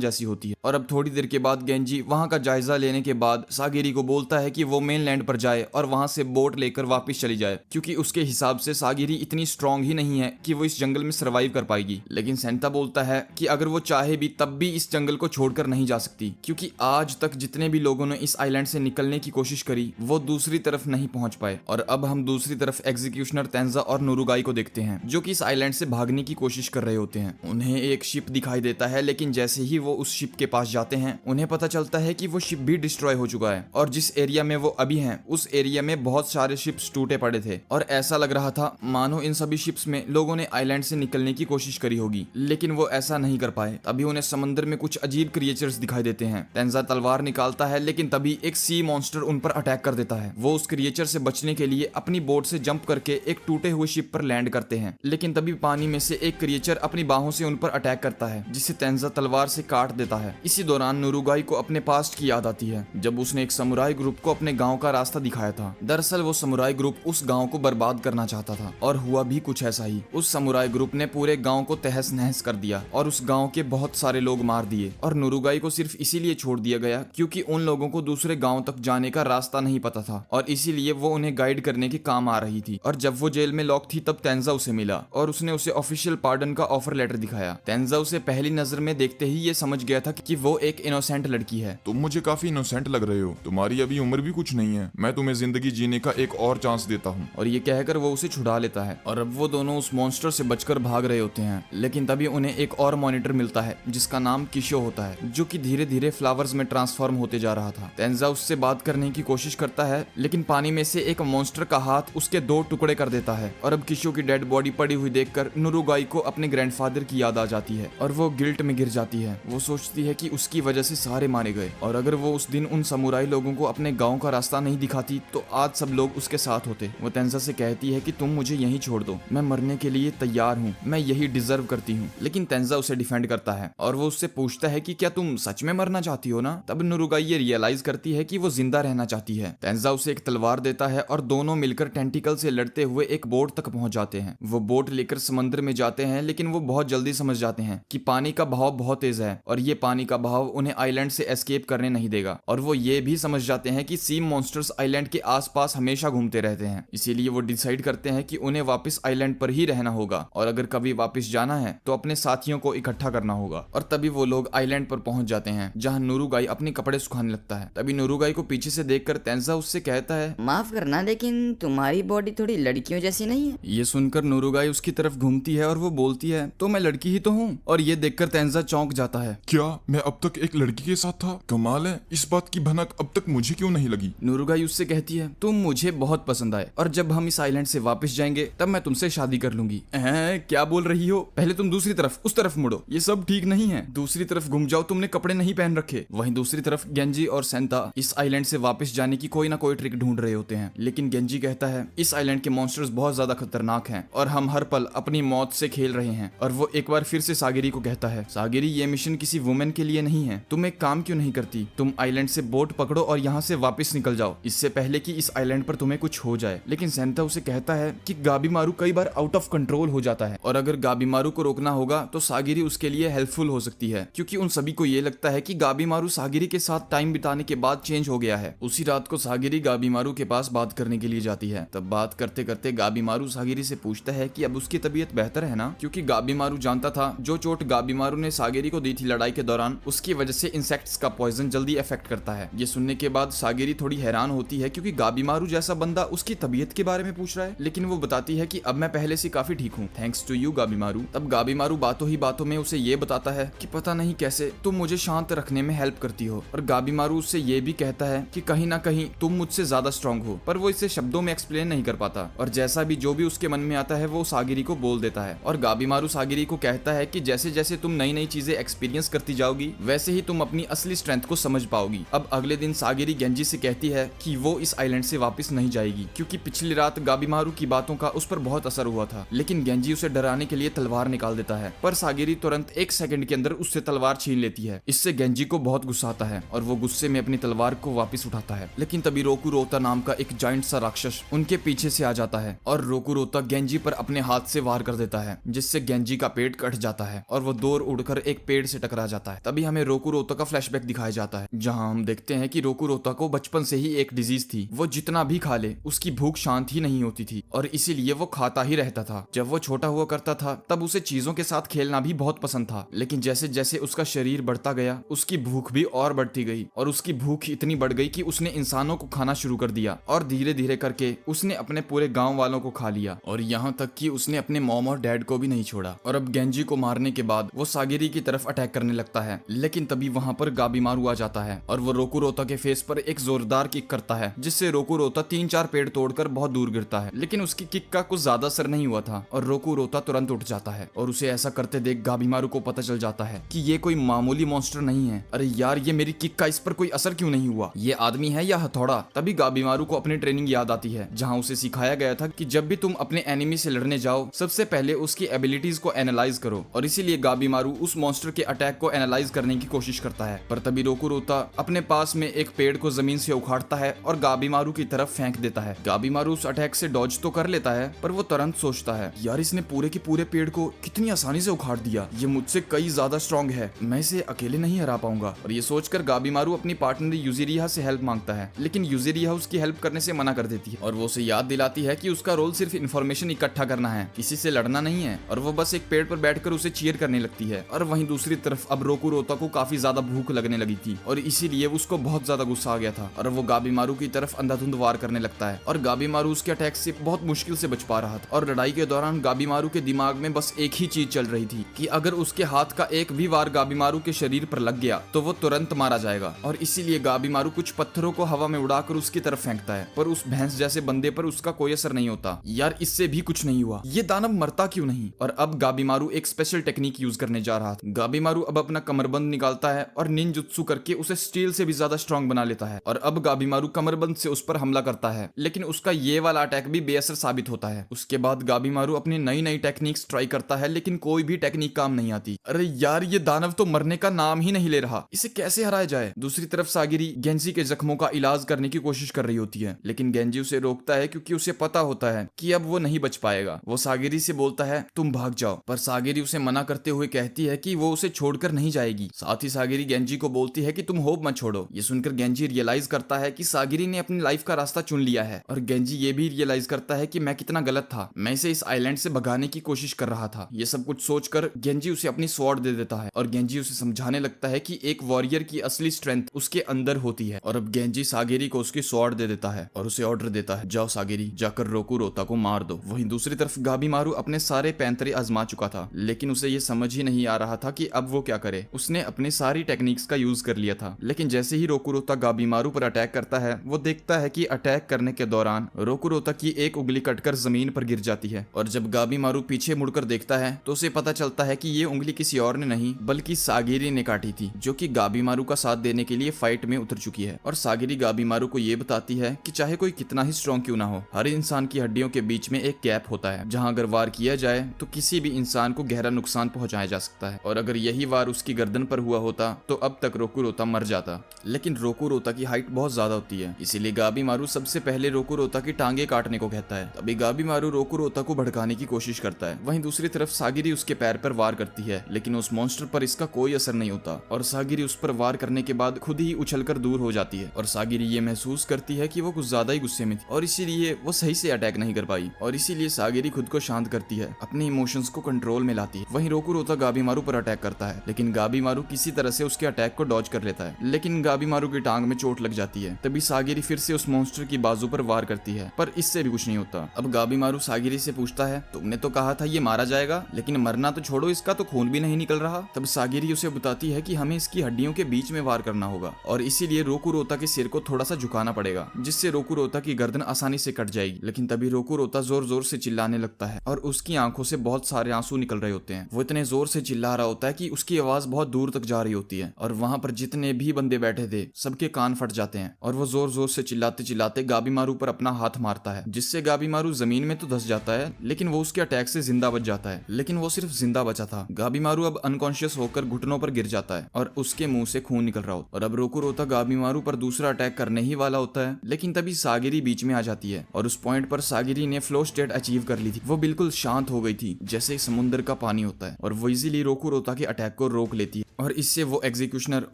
जैसी होती है। और अब थोड़ी देर के बाद गेंजी वहां का जायजा लेने के बाद सागिरी को बोलता है कि वो मेनलैंड पर जाए और वहां से बोट लेकर वापस चली जाए, क्योंकि उसके हिसाब से सागिरी इतनी स्ट्रांग ही नहीं है कि वो इस जंगल में सर्वाइव कर पाएगी। लेकिन सेंटा बोलता है कि अगर वो चाहे भी तब भी इस जंगल को छोड़कर नहीं जा सकती, क्योंकि आज तक जितने भी लोगों ने इस आइलैंड से निकलने की कोशिश करी वो दूसरी तरफ नहीं पहुंच पाए। और अब हम दूसरी तरफ एग्जीक्यूशनर तेंजा और नुरुगाई को देखते हैं, जो कि इस आइलैंड से भागने की कोशिश कर रहे होते हैं। उन्हें एक शिप दिखाई देता है, लेकिन जैसे ही वो उस शिप के पास जाते हैं उन्हें पता चलता है कि वो शिप भी डिस्ट्रॉय हो चुका है, और जिस एरिया में वो अभी हैं उस एरिया में बहुत सारे शिप्स टूटे पड़े थे, और ऐसा लग रहा था मानो इन सभी शिप्स में लोगों ने आइलैंड से निकलने की कोशिश करी होगी, लेकिन वो ऐसा नहीं कर पाए। तभी उन्हें समंदर में कुछ अजीब क्रिएचर्स दिखाई देते हैं। तेंजा तलवार निकालता है, लेकिन तभी एक सी मॉन्स्टर उन पर अटैक कर देता है। वो उस क्रिएचर से बचने के लिए अपनी बोट से जंप करके एक टूटे हुए शिप पर लैंड करते हैं, लेकिन तभी पानी में से एक क्रिएचर अपनी बाहों से उन पर अटैक करता है, जिसे तेंजा तलवार से काट देता है। इसी दौरान नुरुगाई को अपने पास्ट की याद आती है, जब उसने एक समुराई ग्रुप को अपने गांव का रास्ता दिखाया था। दरअसल वो समुराई ग्रुप उस गांव को बर्बाद करना चाहता था, और हुआ भी कुछ ऐसा ही। उस समुराई ग्रुप ने पूरे गांव को तहस नहस कर दिया और उस गांव के बहुत सारे लोग मार दिए, और नुरुगाई को सिर्फ इसीलिए छोड़ दिया गया क्योंकि उन लोगों को दूसरे गांव तक जाने का रास्ता नहीं पता था, और इसीलिए वो उन्हें गाइड करने के काम आ रही थी। और जब वो जेल में लॉक थी तब तेंजा उसे मिला और उसने उसे ऑफिशियल पार्डन का ऑफर लेटर दिखाया। तेंजा उसे पहली नजर में देखते ही ये समझ गया था कि वो एक इनोसेंट लड़की है। तुम मुझे काफी इनोसेंट लग रहे हो, तुम्हारी अभी उम्र भी कुछ नहीं है, मैं तुम्हें जिंदगी जीने का एक और चांस देता हूँ। और ये कहकर वो उसे छुड़ा लेता है, और अब वो दोनों उस मॉन्स्टर से बचकर भाग रहे होते हैं। लेकिन तभी उन्हें एक और मॉनिटर मिलता है जिसका नाम किशो होता है, जो कि धीरे धीरे फ्लावर्स में ट्रांसफॉर्म होते जा रहा था। तेंजा उससे बात करने की कोशिश करता है, लेकिन पानी में से एक मॉन्स्टर का हाथ उसके 2 टुकड़े कर देता है। और अब किशो की डेड बॉडी पड़ी हुई देखकर नुरुगाई को अपने ग्रैंडफादर की याद आ जाती है और वो गिल्ट में गिर जाती है। वो सोचती है कि उसकी वजह से सारे मारे गए, और अगर वो उस दिन उन समुराई लोगों को अपने गांव का रास्ता नहीं दिखाती तो आज सब लोग उसके साथ होते। वो तेंजा से कहती है कि तुम मुझे यहीं छोड़ दो, मैं मरने के लिए तैयार हूँ, मैं यही डिजर्व करती हूँ। लेकिन तेंजा उसे डिफेंड करता है और वो उससे पूछता है कि क्या तुम सच में मरना चाहती हो ना? तब नुरुगाई ये रियलाइज करती है कि वो जिंदा रहना चाहती है। तेंजा उसे एक तलवार देता है और दोनों मिलकर टेंटिकल से लड़ते हुए एक बोट तक पहुंच जाते हैं। वो बोट लेकर समंदर में जाते हैं, लेकिन वो बहुत जल्दी समझ जाते हैं कि पानी का बहाव बहुत तेज है और ये पानी का बहाव उन्हें आइलैंड से एस्केप करने नहीं देगा। और वो ये भी समझ जाते हैं कि सी मॉन्स्टर्स आइलैंड के आसपास हमेशा घूमते रहते हैं, इसीलिए वो डिसाइड करते हैं कि उन्हें वापस आइलैंड पर ही रहना होगा, और अगर कभी वापस जाना है तो अपने साथियों को इकट्ठा करना होगा। और तभी वो लोग आइलैंड पर पहुंच जाते हैं, जहां नुरुगाई अपने कपड़े सुखाने लगता है। तभी नुरुगाई को पीछे से देखकर तेंजा उससे कहता है, माफ करना लेकिन तुम्हारी बॉडी थोड़ी लड़कियों जैसी नहीं है। ये सुनकर नुरुगाई उसकी तरफ घूमती है और वो बोलती है, तो मैं लड़की ही तो हूँ। और ये देखकर तेंजा चौंक जाता है। क्या मैं अब तक एक लड़की के साथ था? कमाल है, इस बात की भनक अब तक मुझे क्यों नहीं लगी। नुरुगाई उससे कहती है, तुम मुझे बहुत पसंद आए और जब हम इस आइलैंड से वापस जाएंगे तब मैं तुमसे शादी कर लूंगी। क्या बोल रही हो? पहले तुम दूसरी तरफ, उस तरफ मुड़ो, ये सब ठीक नहीं है। दूसरी तरफ घूम जाओ, तुमने कपड़े नहीं पहन रखे। वहीं दूसरी तरफ गेंजी और सेंटा इस आइलैंड से वापस जाने की कोई ना कोई ट्रिक ढूंढ रहे होते हैं, लेकिन गेंजी कहता है इस आइलैंड के मॉन्स्टर्स बहुत ज्यादा खतरनाक हैं और हम हर पल अपनी मौत से खेल रहे हैं। और वो एक बार फिर से सागिरी को कहता है, सागिरी ये मिशन किसी वुमेन के लिए नहीं है, तुम एक काम क्यों नहीं करती, तुम आइलैंड से बोट पकड़ो और यहाँ से वापस निकल जाओ, इससे पहले कि इस आइलैंड पर तुम्हें कुछ हो जाए। लेकिन सेंटा उसे कहता है कि गाबीमारू कई बार आउट ऑफ कंट्रोल हो जाता है और अगर गाबीमारू को रोकना होगा तो सागिरी उसके लिए हेल्पफुल हो सकती है, क्योंकि उन सभी को ये लगता है कि गाबीमारू सागिरी के साथ टाइम बिताने के बाद चेंज हो गया है। उसी रात को सागिरी गाबीमारू के पास बात करने के लिए जाती है। तब बात करते करते गाबीमारू सागिरी से पूछता है कि अब उसकी तबीयत बेहतर है ना, क्योंकि गाबीमारू जानता था जो चोट गाबीमारू ने सागिरी को दी थी लड़ाई के दौरान, उसकी वजह से इंसेक्ट्स का पॉइजन जल्दी इफेक्ट करता है। ये सुनने के बाद सागिरी थोड़ी हैरान होती है, क्योंकि गाबीमारू जैसा बंदा उसकी तबीयत के बारे में पूछ रहा है, लेकिन वो बताती है कि अब मैं पहले से काफी ठीक हूँ, थैंक्स टू यू गाबीमारू। तब गाबीमारू बातों ही बातों में उसे ये बताता है कि पता नहीं कैसे तुम मुझे शांत रखने में हेल्प करती हो, और गाबीमारू उससे ये भी कहता है कि कहीं ना कहीं तुम मुझसे ज्यादा स्ट्रांग हो, पर वो इसे शब्दों में एक्सप्लेन नहीं कर पाता, और जैसा भी जो भी उसके मन में आता है वो सागिरी को बोल देता है। और गाबीमारू सागिरी को कहता है कि जैसे जैसे तुम नई नई चीजें एक्सपीरियंस करती जाओगी वैसे ही तुम अपनी असली स्ट्रेंथ को समझ पाओगी। अब अगले दिन सागिरी गेंजी से कहती है कि वो इस आइलैंड से वापस नहीं जाएगी, क्योंकि पिछली रात गाबीमारू की बातों का उस पर बहुत असर हुआ था। लेकिन गेंजी उसे डराने के लिए तलवार निकाल देता है, पर सागिरी तुरंत 1 सेकंड के अंदर उससे तलवार छीन लेती है। इससे गेंजी को बहुत गुस्सा आता है और वो गुस्से में अपनी तलवार को वापस उठाता है। लेकिन तभी रोकुरोता नाम का एक जायंट सा राक्षस उनके पीछे से आ जाता है और रोकुरोता गेंजी पर अपने हाथ से वार कर देता है, जिससे गेंजी का पेट कट जाता है और वो दूर उड़कर एक पेड़ से टकरा जाता है। तभी हमें रोकुरोता का फ्लैशबैक दिखाया जाता है, जहां हम देखते हैं कि रोकुरोता को बचपन से ही एक डिजीज थी, वो जितना भी खा ले उसकी भूख शांत ही नहीं होती थी और इसीलिए वो खाता ही रहता था। जब वो छोटा हुआ करता था तब उसे चीजों के साथ खेलना भी बहुत पसंद था, लेकिन जैसे जैसे उसका शरीर बढ़ता गया उसकी भूख भी और बढ़ती गई और उसकी भूख इतनी बढ़ गई कि उसने इंसानों को खाना शुरू कर दिया और धीरे धीरे करके उसने अपने पूरे गांव वालों को खा लिया और यहाँ तक कि उसने अपने मॉम और डैड को भी नहीं छोड़ा। और अब गेंजी को मारने के बाद वो सागिरी की तरफ अटैक करने लगता है, लेकिन तभी वहाँ पर गाबीमारू आ जाता है और वो रोकुरोता के फेस पर एक जोरदार किक करता है, जिससे रोकुरोता 3-4 पेड़ तोड़कर बहुत दूर गिरता है। लेकिन उसकी किक का कुछ ज्यादा असर नहीं हुआ था और रोकुरोता तुरंत उठ जाता है और उसे ऐसा करते देख गाबीमारू को पता चल जाता है कि ये कोई मामूली मॉन्स्टर नहीं है। अरे यार, ये मेरी किक का इस पर कोई असर क्यों नहीं हुआ, ये आदमी है या हथौड़ा। तभी गाबीमारू को अपनी ट्रेनिंग याद आती है, जहाँ उसे सिखाया गया था कि जब भी तुम अपने एनिमी से लड़ने जाओ सबसे पहले उसकी एबिलिटीज को एनालाइज करो, और इसीलिए गाबीमारू उस मॉन्स्टर के अटैक को एनालाइज करने की कोशिश करता है। पर तभी रोकुरोता अपने पास में एक पेड़ को जमीन से उखाड़ता है और गाबीमारू की तरफ फेंक देता है। गाबीमारू उस अटैक से डॉज तो कर लेता है, पर वो तुरंत सोचता है, यार इसने पूरे के पूरे पेड़ को कितनी आसानी से उखाड़ दिया, ये मुझसे कई ज्यादा स्ट्रॉन्ग है, मैं इसे अकेले नहीं हरा पाऊंगा। और ये सोचकर गाबीमारू अपनी पार्टनर यूजिरिया से हेल्प मांगता है, लेकिन यूजिरिया उसकी हेल्प करने से मना कर देती है और वो उसे याद दिलाती है कि उसका रोल सिर्फ इन्फॉर्मेशन इकट्ठा करना है, किसी से लड़ना नहीं है, और वो बस एक पेड़ पर बैठकर उसे चीयर करने लगती है। और वहीं दूसरी तरफ अब रोकुरोता को काफी ज्यादा भूख लगने लगी थी और इसीलिए उसको बहुत ज्यादा गुस्सा आ गया था और वो गाबीमारू की तरफ अंधाधुंध वार करने लगता है और गाबीमारू उसके अटैक से बहुत मुश्किल से बच पा रहा था। और लड़ाई के दौरान गाबीमारू के दिमाग में बस एक ही चीज चल रही थी कि अगर उसके हाथ का एक भी वार गाबीमारू के शरीर पर लग गया तो वो तुरंत मारा जाएगा, और इसीलिए गाबीमारू कुछ पत्थरों को हवा में उड़ाकर उसकी तरफ फेंकता है, पर उस भैंस जैसे बंदे पर उसका कोई असर नहीं होता। यार, इससे भी कुछ नहीं हुआ, ये दानव मरता क्यों नहीं। और अब गाबीमारू एक स्पेशल टेक्निक यूज करने जा रहा था। गाबीमारू अब अपना कमरबंद निकालता है और निंजुत्सु करके उसे स्टील से भी ज्यादा स्ट्रॉन्ग बना लेता है, और अब गाबीमारू कमरबंद से उस पर हमला करता है, लेकिन उसका ये वाला अटैक भी बेअसर साबित होता है। उसके बाद गाबीमारू अपनी नई नई टेक्निक्स ट्राई करता है, लेकिन कोई भी टेक्निक काम नहीं आती। अरे यार, ये दानव तो मरने का नाम ही नहीं ले रहा, इसे कैसे हराया जाए। दूसरी तरफ सागिरी गेंजी के जख्मों का इलाज करने की कोशिश कर रही होती है, लेकिन गेंजी उसे रोकता है क्योंकि उसे पता होता है कि अब वो नहीं बच पाएगा। वो सागिरी से बोलता है तुम भाग जाओ, पर सागिरी उसे मना करते हुए कहती है कि वो उसे छोड़कर नहीं जाएगी। साथ ही सागिरी गेंजी को बोलती है कि तुम होप मत छोड़ो। ये सुनकर गेंजी रियलाइज करता है कि सागिरी ने अपनी लाइफ का रास्ता चुन लिया है, और गेंजी ये भी रियलाइज करता है कि मैं कितना गलत था, मैं इसे इस आइलैंड से भगाने की कोशिश कर रहा था। ये सब कुछ सोचकर गेंजी उसे अपनी स्वॉर्ड दे देता है और गेंजी उसे समझाने लगता है कि एक वॉरियर की असली स्ट्रेंथ उसके अंदर होती है। और अब गेंजी सागिरी को उसकी स्वॉर्ड दे देता है और उसे ऑर्डर देता है, जाओ सागिरी, जाकर रोकुरोता को मार दो। वहीं दूसरी तरफ गाबीमारू अपने सारे पैंतरे आजमा चुका था, लेकिन उसे ये समझ ही नहीं आ रहा था कि अब वो क्या करे। उसने अपनी सारी टेक्निक्स का यूज कर लिया था। लेकिन जैसे ही रोकुरोता गाबीमारू पर अटैक करता है, वो देखता है कि अटैक करने के दौरान रोकुरोता की एक उंगली कटकर जमीन पर गिर जाती है। और जब गाबीमारू पीछे मुड़कर देखता है तो उसे पता चलता है कि ये उंगली किसी और ने नहीं बल्कि सागिरी ने काटी थी, जो कि गाबीमारू का साथ देने के लिए फाइट में उतर चुकी है। और सागिरी गाबीमारू को ये बताती है कि चाहे कोई कितना ही स्ट्रॉन्ग क्यों ना हो, हर इंसान की हड्डियों के बीच में एक गैप होता है जहां अगर वार किया जाए तो किसी भी इंसान को गहरा नुकसान पहुंचाया जा सकता है। और अगर यही वार उसकी गर्दन पर हुआ होता तो अब तक रोकुरोता मर जाता। लेकिन रोकुरोता की हाइट बहुत ज्यादा होती है, इसीलिए गाबीमारू सबसे पहले रोकुरोता की टांगे काटने को कहता है। तभी गाबीमारू रोकुरोता को भड़काने की कोशिश करता है। वहीं दूसरी तरफ सागिरी उसके पैर पर वार करती है, लेकिन उस मॉन्स्टर पर इसका कोई असर नहीं होता और सागिरी उस पर वार करने के बाद खुद ही उछलकर दूर हो जाती है। और सागिरी ये महसूस करती है कि वो कुछ ज्यादा ही गुस्से में थी और इसीलिए वो सही से अटैक नहीं कर पाई। और इसीलिए सागिरी खुद को शांत करती है, अपने इमोशंस को कंट्रोल में लाती है। वहीं रोकुरोता गाबीमारू पर अटैक करता है, लेकिन गाबीमारू किसी तरह से उसके अटैक को डॉज कर लेता है। लेकिन गाबीमारू की टांग में चोट लग जाती है। तभी सागिरी फिर से उस मॉन्स्टर की बाजू पर वार करती है, पर इससे भी कुछ नहीं होता। अब गाबीमारू सागिरी से पूछता है, तुमने तो कहा था ये मारा जाएगा, लेकिन मरना तो छोड़ो, इसका तो खून भी नहीं निकल रहा। तब सागिरी उसे बताती है कि हमें इसकी हड्डियों के बीच में वार करना होगा और इसीलिए रोकुरोता के सिर को थोड़ा सा झुकाना पड़ेगा, जिससे रोकुरोता की गर्दन आसानी से कट जाएगी। लेकिन तभी रोकुरोता जोर जोर से चिल्लाने लगता है और उसकी आंखों से बहुत सारे आंसू निकल रहे होते हैं। वो इतने जोर से चिल्ला रहा होता है कि उसकी आवाज बहुत दूर तक जा रही होती है और वहां पर जितने भी बंदे बैठे थे सबके कान फट जाते हैं। और वो जोर जोर से चिल्लाते चिल्लाते गाबीमारू पर अपना हाथ मारता है, जिससे गाबीमारू जमीन में तो धंस जाता है, लेकिन वो उसके अटैक से जिंदा बच जाता है। लेकिन वो सिर्फ जिंदा बचा था। गाबीमारू अब अनकॉन्शियस होकर घुटनों पर गिर जाता है और उसके मुंह से खून निकल रहा होता है। और अब रोकुरोता गाबीमारू पर दूसरा अटैक करने ही वाला होता है, लेकिन तभी सागिरी बीच में आ जाती है और उस पॉइंट पर सागिरी ने फ्लो स्टेट अचीव कर ली थी। वो बिल्कुल शांत हो गई थी जैसे समुद्र का पानी होता है और वो इजीली रोकुरोता के अटैक को रोक लेती है। और इससे वो एग्जीक्यूशनर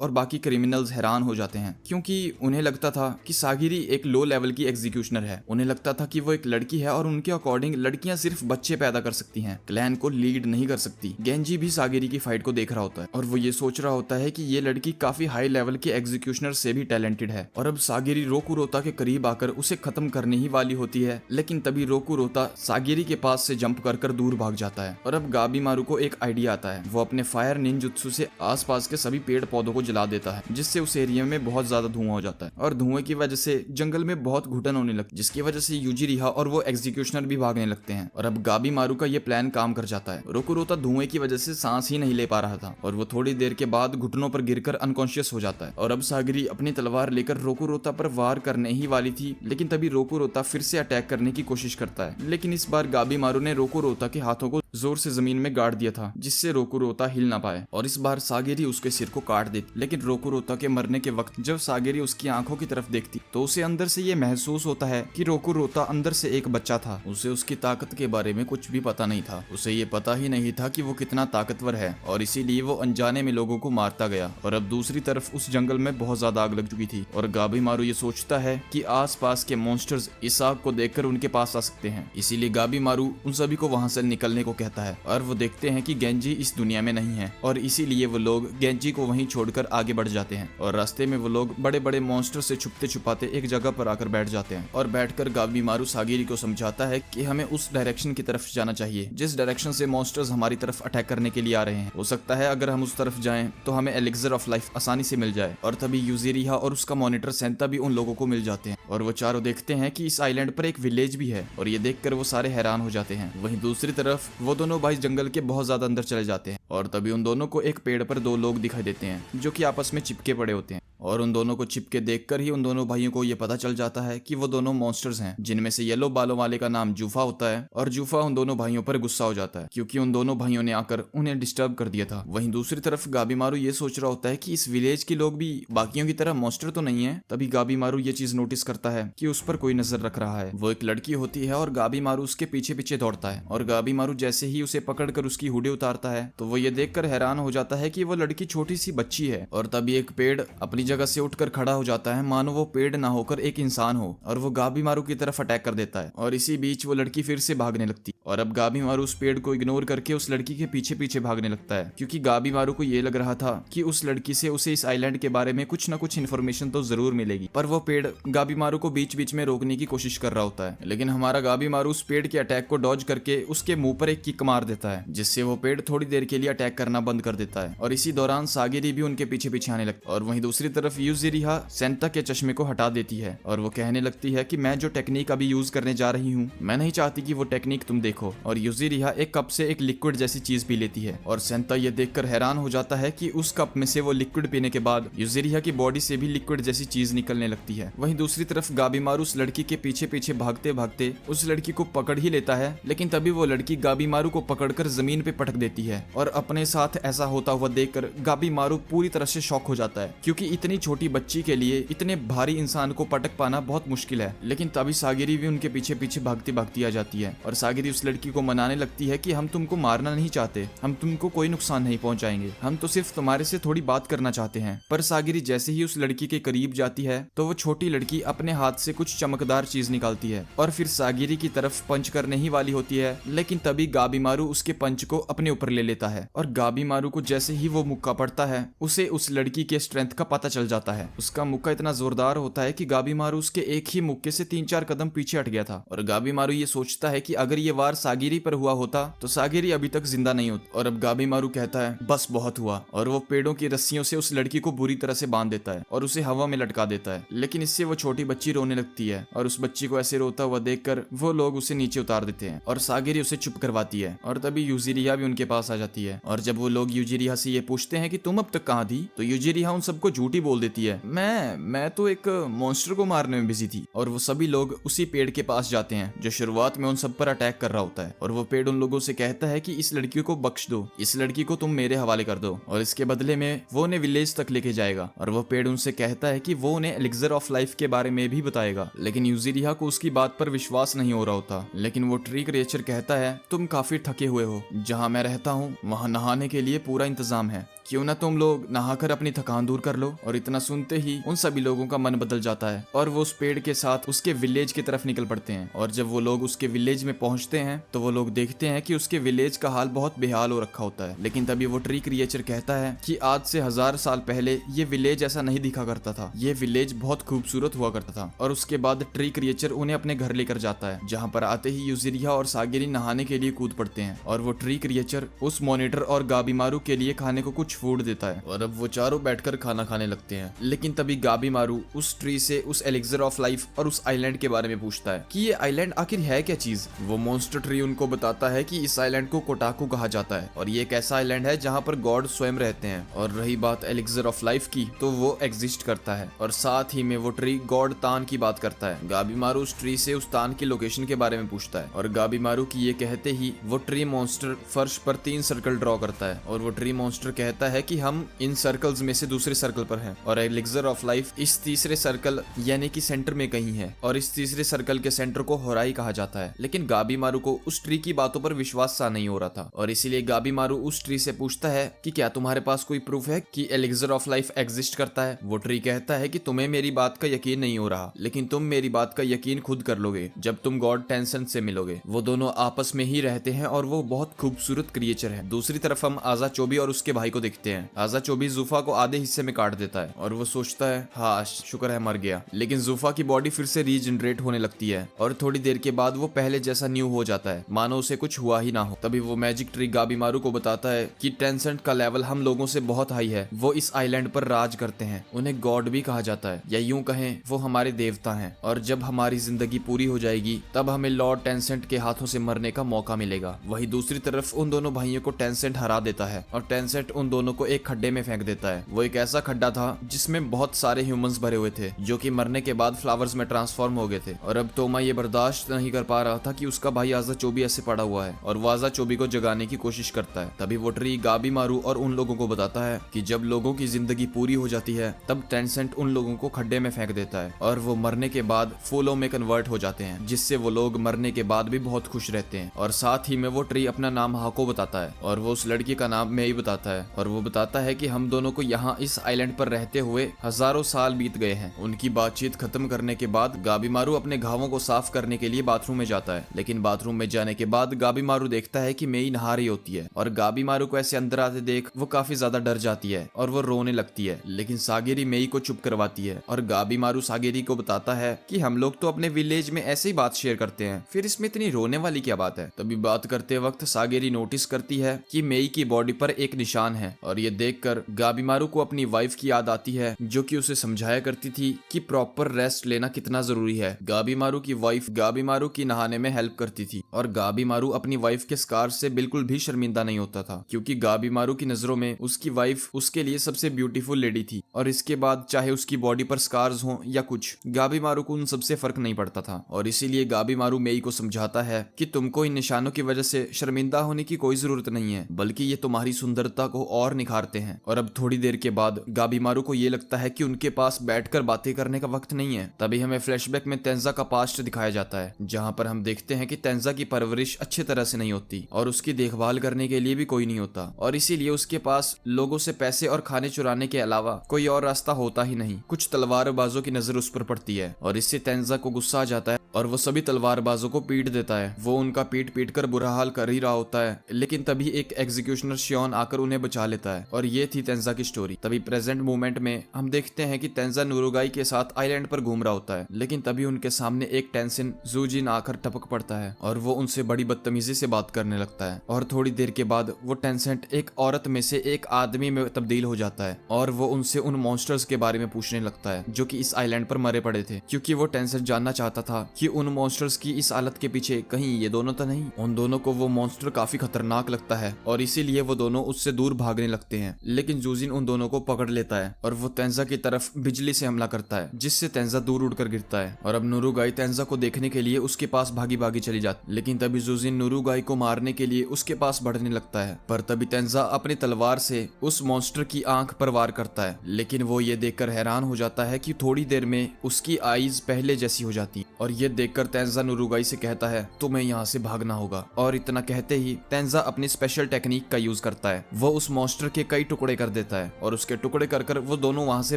और बाकी क्रिमिनल्स हैरान हो जाते हैं, क्योंकि उन्हें लगता था कि सागिरी एक लो लेवल की एग्जीक्यूशनर है। उन्हें लगता था कि वो एक लड़की है और उनके अकॉर्डिंग लड़कियां सिर्फ बच्चे पैदा कर सकती हैं, क्लैन को लीड नहीं कर सकती। गेंजी भी सागिरी की फाइट को देख रहा होता है और वो ये सोच रहा होता है कि ये लड़की काफी हाई लेवल के एग्जीक्यूशनर से भी टैलेंटेड है। और अब सागिरी रोकुरोता के करीब आकर उसे खत्म करने ही वाली होती है, लेकिन तभी रोकुरोता सागिरी के पास से जंप कर दूर भाग जाता है। और अब गाबीमारू को एक आइडिया आता है। वो अपने फायर निंजुत्सु से आसपास के सभी पेड़ पौधों को जला देता है, जिससे उस एरिया में बहुत ज्यादा धुआं हो जाता है और धुएं की वजह से जंगल में बहुत घुटन होने लगती है, जिसकी वजह से यूजिरिहा और वो एग्जीक्यूशनर भी भागने लगते हैं। और अब गाबीमारू का ये प्लान काम कर जाता है। रोकुरोता धुएं की वजह से सांस ही नहीं ले पा रहा था और वो थोड़ी देर के बाद घुटनों पर गिरकर अनकॉन्शियस हो जाता है। और अब सागिरी अपनी तलवार लेकर रोकुरोता पर वार करने ही वाली थी, लेकिन तभी रोकुरोता फिर से अटैक करने की कोशिश करता है। लेकिन इस बार गाबीमारू ने रोकुरोता के हाथों को जोर से जमीन में गाड़ दिया था, जिससे रोकुरोता हिल ना पाए। और इस बार सागिरी उसके सिर को काट देती। लेकिन रोकुरोता के मरने के वक्त जब सागिरी उसकी आंखों की तरफ देखती तो उसे अंदर से ये महसूस होता है कि रोकुरोता अंदर से एक बच्चा था। उसे उसकी ताकत के बारे में कुछ भी पता नहीं था। उसे ये पता ही नहीं था कि वो कितना ताकतवर है और इसीलिए वो अनजाने में लोगों को मारता गया। और अब दूसरी तरफ उस जंगल में बहुत ज्यादा आग लग चुकी थी और गाबीमारू ये सोचता है कि आसपास के मॉन्स्टर्स इस आग को देखकर उनके पास आ सकते हैं। इसीलिए गाबीमारू उन सभी को वहां से निकलने को कहता है और वो देखते हैं कि गेंजी इस दुनिया में नहीं है और इसीलिए वो लोग गेंजी को वहीं छोड़कर आगे बढ़ जाते हैं। और रास्ते में वो लोग बड़े बड़े मॉन्स्टर से छुपते छुपाते एक जगह पर आकर बैठ जाते हैं और बैठकर गाबीमारू सागिरी को समझाता है कि हमें उस डायरेक्शन की तरफ जाना चाहिए जिस डायरेक्शन से मॉन्स्टर्स हमारी तरफ अटैक करने के लिए आ रहे हैं। हो सकता है अगर हम उस तरफ जाएं तो हमें एलिक्सर ऑफ लाइफ आसानी से मिल जाए। और तभी यूजिरिहा और उसका मॉनिटर सेंता भी उन लोगों को मिल जाते हैं और वो चारों देखते हैं कि इस आइलैंड पर एक विलेज भी है और ये देखकर वो सारे हैरान हो जाते हैं। वहीं दूसरी तरफ वो दोनों भाई जंगल के बहुत ज्यादा अंदर चले जाते हैं और तभी उन दोनों को एक पेड़ पर दो लोग दिखाई देते हैं जो कि आपस में चिपके पड़े होते हैं। और उन दोनों को चिपके देखकर ही उन दोनों भाइयों को ये पता चल जाता है कि वो दोनों मॉन्स्टर्स हैं, जिनमें से येलो बालों वाले का नाम जूफा होता है। और जूफा उन दोनों भाइयों पर गुस्सा हो जाता है क्योंकि उन दोनों भाइयों ने आकर उन्हें डिस्टर्ब कर दिया था। वहीं दूसरी तरफ गाबीमारू ये सोच रहा होता है कि इस विलेज के लोग भी बाकियों की तरह मॉन्स्टर तो नहीं है। तभी गाबीमारू ये चीज नोटिस करता है कि उस पर कोई नजर रख रहा है। वो एक लड़की होती है और गाबीमारू उसके पीछे पीछे दौड़ता है और गाबीमारू जैसे ही उसे पकड़कर उसकी हुडी उतारता है तो वो ये देखकर हैरान हो जाता है कि वो लड़की छोटी सी बच्ची है। और तभी एक पेड़ अपनी जगह से उठकर खड़ा हो जाता है मानो वो पेड़ ना होकर एक इंसान हो, और वो गाबीमारू की तरफ अटैक कर देता है। और इसी बीच वो लड़की फिर से भागने लगती और अब गाबीमारू उस पेड़ को इग्नोर करके उस लड़की के पीछे पीछे भागने लगता है, क्योंकि गाबीमारू को ये लग रहा था कि उस लड़की से उसे इस आइलैंड के बारे में कुछ ना कुछ इन्फॉर्मेशन तो जरूर मिलेगी। पर वो पेड़ गाबीमारू को बीच बीच में रोकने की कोशिश कर रहा होता है, लेकिन हमारा गाबीमारू उस पेड़ के अटैक को डॉज करके उसके मुंह पर एक किक मार देता है, जिससे वो पेड़ थोड़ी देर के लिए अटैक करना बंद कर देता है। और इसी दौरान सागिरी भी उनके पीछे पीछे आने लगता है। और वहीं दूसरी तरफ यूजिरिहा सेंटा के चश्मे को हटा देती है और वो कहने लगती है कि मैं जो टेक्निक अभी यूज करने जा रही हूँ, मैं नहीं चाहती कि वो टेक्निक तुम देखो। और यूजिरिहा एक कप से एक लिक्विड जैसी चीज पी लेती है और सेंटा ये देखकर हैरान हो जाता है कि उस कप में से वो लिक्विड पीने के बाद यूजिरिहा की बॉडी से भी लिक्विड जैसी चीज निकलने लगती है। वहीं दूसरी तरफ गाबीमारू उस लड़की के पीछे पीछे भागते भागते उस लड़की को पकड़ ही लेता है, लेकिन तभी वो लड़की गाबीमारू को पकड़कर जमीन पे पटक देती है। और अपने साथ ऐसा होता हुआ देखकर गाबीमारू पूरी तरह से शॉक हो जाता है, क्योंकि इतनी छोटी बच्ची के लिए इतने भारी इंसान को पटक पाना बहुत मुश्किल है। लेकिन तभी सागिरी भी उनके पीछे पीछे भागती भागती आ जाती है और सागिरी उस लड़की को मनाने लगती है कि हम तुमको मारना नहीं चाहते, हम तुमको कोई नुकसान नहीं पहुंचाएंगे, हम तो सिर्फ तुम्हारे से थोड़ी बात करना चाहते हैं। पर सागिरी जैसे ही उस लड़की के करीब जाती है तो वो छोटी लड़की अपने हाथ से कुछ चमकदार चीज निकालती है और फिर सागिरी की तरफ पंच करने ही वाली होती है, लेकिन तभी गाबीमारू उसके पंच को अपने ऊपर ले लेता है। और गाबीमारू को जैसे ही वो मुक्का पड़ता है उसे उस लड़की के स्ट्रेंथ का पता चल जाता है। उसका मुक्का इतना जोरदार होता है कि गाबीमारू उसके एक ही मुक्के से 3-4 कदम पीछे हट गया था। और गाबीमारू ये सोचता है कि अगर ये वार सागिरी पर हुआ होता तो सागिरी अभी तक जिंदा नहीं होती। और अब गाबीमारू कहता है बस बहुत हुआ, और वो पेड़ों की रस्सियों से उस लड़की को बुरी तरह से बांध देता है और उसे हवा में लटका देता है। लेकिन इससे वो छोटी बच्ची रोने लगती है और उस बच्ची को ऐसे रोता हुआ देखकर वो लोग उसे नीचे उतार देते हैं और सागिरी उसे चुप करवाती है। और तभी यूजिरिहा भी उनके पास आ जाती है और जब वो लोग यूजिरिहा से ये पूछते हैं कि तुम अब तक कहाँ थी, तो यूजिरिहा उन सबको झूठी बोल देती है, मैं तो एक मॉन्स्टर को मारने में बिजी थी। और वो सभी लोग उसी पेड़ के पास जाते हैं जो शुरुआत में उन सब पर अटैक कर रहा होता है। और वो पेड़ उन लोगों से कहता है कि इस लड़की को बख्श दो, इस लड़की को तुम मेरे हवाले कर दो, और इसके बदले में वो उन्हें विलेज तक लेके जाएगा। और वो पेड़ उनसे कहता है कि वो उन्हें एलिक्सर ऑफ लाइफ के बारे में भी बताएगा। लेकिन यूजिरिहा को उसकी बात पर विश्वास नहीं हो रहा होता। लेकिन वो ट्री क्रिएचर कहता है तुम काफी थके हुए हो, जहाँ मैं रहता हूँ वहाँ नहाने के लिए पूरा इंतजाम है, क्यों ना तुम लोग नहाकर अपनी थकान दूर कर लो। और इतना सुनते ही उन सभी लोगों का मन बदल जाता है और वो उस पेड़ के साथ उसके विलेज की तरफ निकल पड़ते हैं। और जब वो लोग उसके विलेज में पहुंचते हैं तो वो लोग देखते हैं कि उसके विलेज का हाल बहुत बेहाल हो रखा होता है। लेकिन तभी वो ट्री क्रिएचर कहता है कि आज से 1000 साल पहले ये विलेज ऐसा नहीं दिखा करता था, ये विलेज बहुत खूबसूरत हुआ करता था। और उसके बाद ट्री क्रिएचर उन्हें अपने घर लेकर जाता है, जहाँ पर आते ही यूजिरिहा और सागिरी नहाने के लिए कूद पड़ते हैं। और वो ट्री क्रिएचर उस मॉनिटर और गाबीमारू के लिए खाने को कुछ फूड देता है और अब वो चारों बैठकर खाना खाने लगते हैं। लेकिन तभी गाबीमारू उस ट्री से उस एलिक्सर ऑफ लाइफ और उस आइलैंड के बारे में पूछता है कि ये आइलैंड आखिर है क्या चीज। वो मॉन्स्टर ट्री उनको बताता है कि इस आइलैंड को कोटाकू कहा जाता है और ये एक ऐसा आइलैंड है जहाँ पर गॉड स्वयं रहते हैं। और रही बात एलिक्सर ऑफ लाइफ की, तो वो एग्जिस्ट करता है और साथ ही में वो ट्री गॉड तान की बात करता है। गाबीमारू उस ट्री से उस तान की लोकेशन के बारे में पूछता है और गाबीमारू की ये कहते ही वो ट्री मॉन्स्टर फर्श पर 3 सर्कल ड्रॉ करता है और वो ट्री मॉन्स्टर कहता है कि हम इन सर्कल्स में से दूसरे सर्कल पर हैं और एलिक्सर ऑफ लाइफ इस तीसरे सर्कल यानी कि सेंटर में कहीं है और इस तीसरे सर्कल के सेंटर को होराई कहा जाता है। लेकिन गाबीमारू को उस ट्री की बातों पर विश्वास सा नहीं हो रहा था और इसीलिए गाबीमारू उस ट्री से पूछता है कि क्या तुम्हारे पास कोई प्रूफ है कि एलिक्सर ऑफ लाइफ एग्जिस्ट करता है। वो ट्री कहता है कि तुम्हें मेरी बात का यकीन नहीं हो रहा, लेकिन तुम मेरी बात का यकीन खुद कर लोगे जब तुम गॉड टेंसेंट से मिलोगे। वो दोनों आपस में ही रहते हैं और वो बहुत खूबसूरत क्रिएचर है। दूसरी तरफ हम आजा चोबी और उसके भाई को देखते हैं। आजा चोबी जूफा को आधे हिस्से में काट देता है और वो सोचता है हाँ शुक्र है मर गया। लेकिन जूफा की बॉडी फिर से रीजनरेट होने लगती है और थोड़ी देर के बाद वो पहले जैसा न्यू हो जाता है, मानो उसे कुछ हुआ ही ना हो। तभी वो मैजिक ट्री गाबीमारू को बताता है कि टेंसेंट का लेवल हम लोगों से बहुत हाई है, वो इस आइलैंड पर राज करते हैं, उन्हें गॉड भी कहा जाता है या यूं कहें वो हमारे देवता हैं। और जब हमारी जिंदगी पूरी हो जाएगी तब हमें लॉर्ड टेंसेंट के हाथों से मरने का मौका मिलेगा। वही दूसरी तरफ उन दोनों भाइयों को टेंसेंट हरा देता है और टेंसेंट उन दोनों को एक खड्डे में फेंक देता है। वो एक ऐसा खड्डा था जिसमें बहुत सारे ह्यूमंस भरे हुए थे जो कि मरने के बाद फ्लावर्स में ट्रांसफॉर्म हो गए थे। और अब तोमा ये बर्दाश्त नहीं कर पा रहा था कि उसका भाई आजा चोबी ऐसे पड़ा हुआ है और वो आजा चोबी को जगाने की कोशिश करता है। तभी वो ट्री गाबीमारू और उन लोगों को बताता है कि जब लोगों की जिंदगी पूरी हो जाती है तब टेंसेंट उन लोगों को खड्डे में फेंक देता है और वो मरने के बाद फूलों में कन्वर्ट हो जाते हैं, जिससे वो लोग मरने के बाद भी बहुत खुश रहते हैं। और साथ ही में वो ट्री अपना नाम हाको बताता है और वो उस लड़की का नाम मेई बताता है और वो बताता है कि हम दोनों को यहाँ इस आइलैंड पर रहते हुए हजारों साल बीत गए हैं। उनकी बातचीत खत्म करने के बाद गाबीमारू अपने घावों को साफ करने के लिए बाथरूम में जाता है, लेकिन बाथरूम में जाने के बाद गाबीमारू देखता है कि मेई नहा रही होती है और गाबीमारू को ऐसे अंदर आते देख वो काफी ज्यादा डर जाती है और वो रोने लगती है। लेकिन सागेरी मेई को चुप करवाती है और गाबीमारू सागेरी को बताता है कि हम लोग तो अपने विलेज में ऐसे ही बात शेयर करते हैं, फिर इसमें इतनी रोने वाली क्या बात है। तभी बात करते वक्त सागेरी नोटिस करती है कि मेई की बॉडी पर एक निशान है और ये देखकर गाबीमारू को अपनी वाइफ की याद आती है जो कि उसे समझाया करती थी कि प्रॉपर रेस्ट लेना कितना जरूरी है। गाबीमारू की वाइफ गाबीमारू की नहाने में हेल्प करती थी और गाबीमारू अपनी वाइफ के स्कार से बिल्कुल भी शर्मिंदा नहीं होता था, क्योंकि गाबीमारू की नजरों में उसकी वाइफ उसके लिए सबसे ब्यूटीफुल लेडी थी और इसके बाद चाहे उसकी बॉडी पर स्कार्स हों या कुछ, गाबीमारू को उन सबसे फर्क नहीं पड़ता था। और इसीलिए गाबीमारू मेई को समझाता है कि तुमको इन निशानों की वजह से शर्मिंदा होने की कोई जरूरत नहीं है, बल्कि ये तुम्हारी सुंदरता को और निखारते हैं। और अब थोड़ी देर के बाद गाबीमारू को ये लगता है कि उनके पास बैठकर बातें करने का वक्त नहीं है। तभी हमें फ्लैशबैक में तेंजा का पास्ट दिखाया जाता है, जहाँ पर हम देखते हैं कि तेंजा की परवरिश अच्छी तरह से नहीं होती और उसकी देखभाल करने के लिए भी कोई नहीं होता और इसीलिए उसके पास लोगों से पैसे और खाने चुराने के अलावा कोई और रास्ता होता ही नहीं। कुछ तलवारबाजों की नजर उस पर पड़ती है और इससे तेंजा को गुस्सा आ जाता है और वो सभी तलवारबाजों को पीट देता है। वो उनका पीट कर बुरा हाल कर ही रहा होता है, लेकिन तभी एक एग्जीक्यूशनर शियोन आकर उन्हें बचा लेता है और ये थी तेंजा की स्टोरी। तभी प्रेजेंट मोमेंट में हम देखते हैं कि तेंजा नुरुगाई के साथ आइलैंड पर घूम रहा होता है, लेकिन तभी उनके सामने एक टेंसिन जूजिन आकर टपक पड़ता है और वो उनसे बड़ी बदतमीजी से बात करने लगता है। और थोड़ी देर के बाद वो टेंसेंट एक औरत में से एक आदमी में तब्दील हो जाता है और वो उनसे उन मॉन्स्टर्स के बारे में पूछने लगता है जो कि इस आइलैंड पर मरे पड़े थे, क्योंकि वो टेंसेंट जानना चाहता था कि उन मॉन्स्टर्स की इस हालत के पीछे कहीं ये दोनों तो नहीं। उन दोनों को वो मॉन्स्टर काफी खतरनाक लगता है और इसीलिए वो दोनों उससे दूर भागने लगते हैं, लेकिन जूजिन उन दोनों को पकड़ लेता है और वो तेंजा की तरफ बिजली से हमला करता है, जिससे तेंजा दूर उड़कर गिरता है। और अब नुरुगाई तेंजा को देखने के लिए उसके पास भागी भागी चली जाती, लेकिन तभी जूजिन नुरुगाई को मारने के लिए उसके पास बढ़ने लगता है। पर तभी तेंजा अपनी तलवार से उस मॉन्स्टर की आंख पर वार करता है, लेकिन वो ये देखकर हैरान हो जाता है कि थोड़ी देर में उसकी आईज पहले जैसी हो जाती और ये देखकर तेंजा नुरुगाई से कहता है तुम्हें यहाँ से भागना होगा। और इतना कहते ही तेंजा अपनी स्पेशल टेक्निक का यूज करता है। वो उस मॉन्स्टर के कई टुकड़े कर देता है और उसके टुकड़े कर वो दोनों वहां से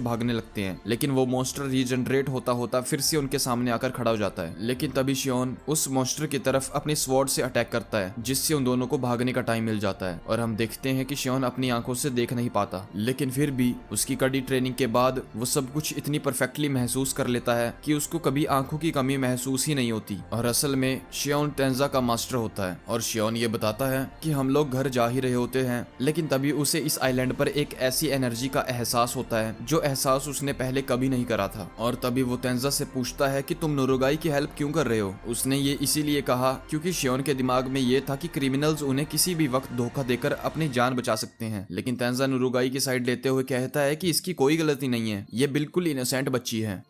भागने लगते हैं, लेकिन वो मॉन्स्टर रीजनरेट होता होता फिर से उनके सामने आकर खड़ा हो जाता है। लेकिन तभी शियोन उस मॉन्स्टर की तरफ अपनी स्वॉर्ड से अटैक करता है, जिससे उन दोनों को भागने का टाइम मिल जाता है। और हम देखते हैं कि शियोन अपनी आंखों से देख नहीं पाता, लेकिन फिर भी उसकी कड़ी ट्रेनिंग के बाद वो सब कुछ इतनी परफेक्टली महसूस कर लेता है कि उसको कभी आंखों की कमी महसूस ही नहीं होती। और असल में शियोन तेंजा का मास्टर होता है और शियोन ये बताता है कि हम लोग घर जा ही रहे होते हैं, लेकिन तभी उसे इस आइलैंड पर एक ऐसी एनर्जी का एहसास होता है जो एहसास उसने पहले कभी नहीं करा था। और तभी वो तेंजा से पूछता है कि तुम नुरुगाई की हेल्प क्यों कर रहे हो। उसने ये इसीलिए कहा क्योंकि शियोन के दिमाग में ये था कि क्रिमिनल्स उन्हें किसी भी वक्त धोखा देकर अपनी जान बचा सकते हैं, लेकिन तेंजा नुरुगाई की साइड लेते हुए कहता है कि इसकी कोई गलती नहीं है, ये बिल्कुल इनोसेंट बच्ची है।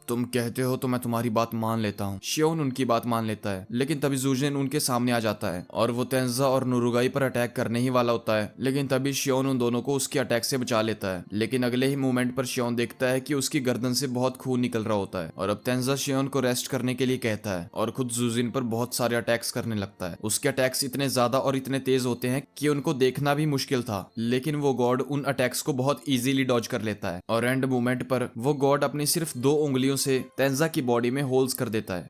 तुम कहते हो तो मैं तुम्हारी बात मान लेता हूँ। शियोन उनकी बात मान लेता है, लेकिन तभी जूजिन उनके सामने आ जाता है और वो तेंजा और नुरुगाई पर अटैक करने ही वाला होता है, लेकिन तभी शियोन उन दोनों को उसके अटैक से बचा लेता है। लेकिन अगले ही मोमेंट पर शियोन देखता है कि उसकी गर्दन से बहुत खून निकल रहा होता है और अब तेंजा शियोन को रेस्ट करने के लिए कहता है और खुद जूजिन पर बहुत सारे अटैक्स करने लगता है। उसके अटैक्स इतने ज्यादा और इतने तेज होते हैं कि उनको देखना भी मुश्किल था, लेकिन वो गॉड उन अटैक्स को बहुत इजीली डॉज कर लेता है और एंड मोमेंट पर वो गॉड अपनी सिर्फ 2 उंगलियों से तेंजा की बॉडी में होल्स कर देता है।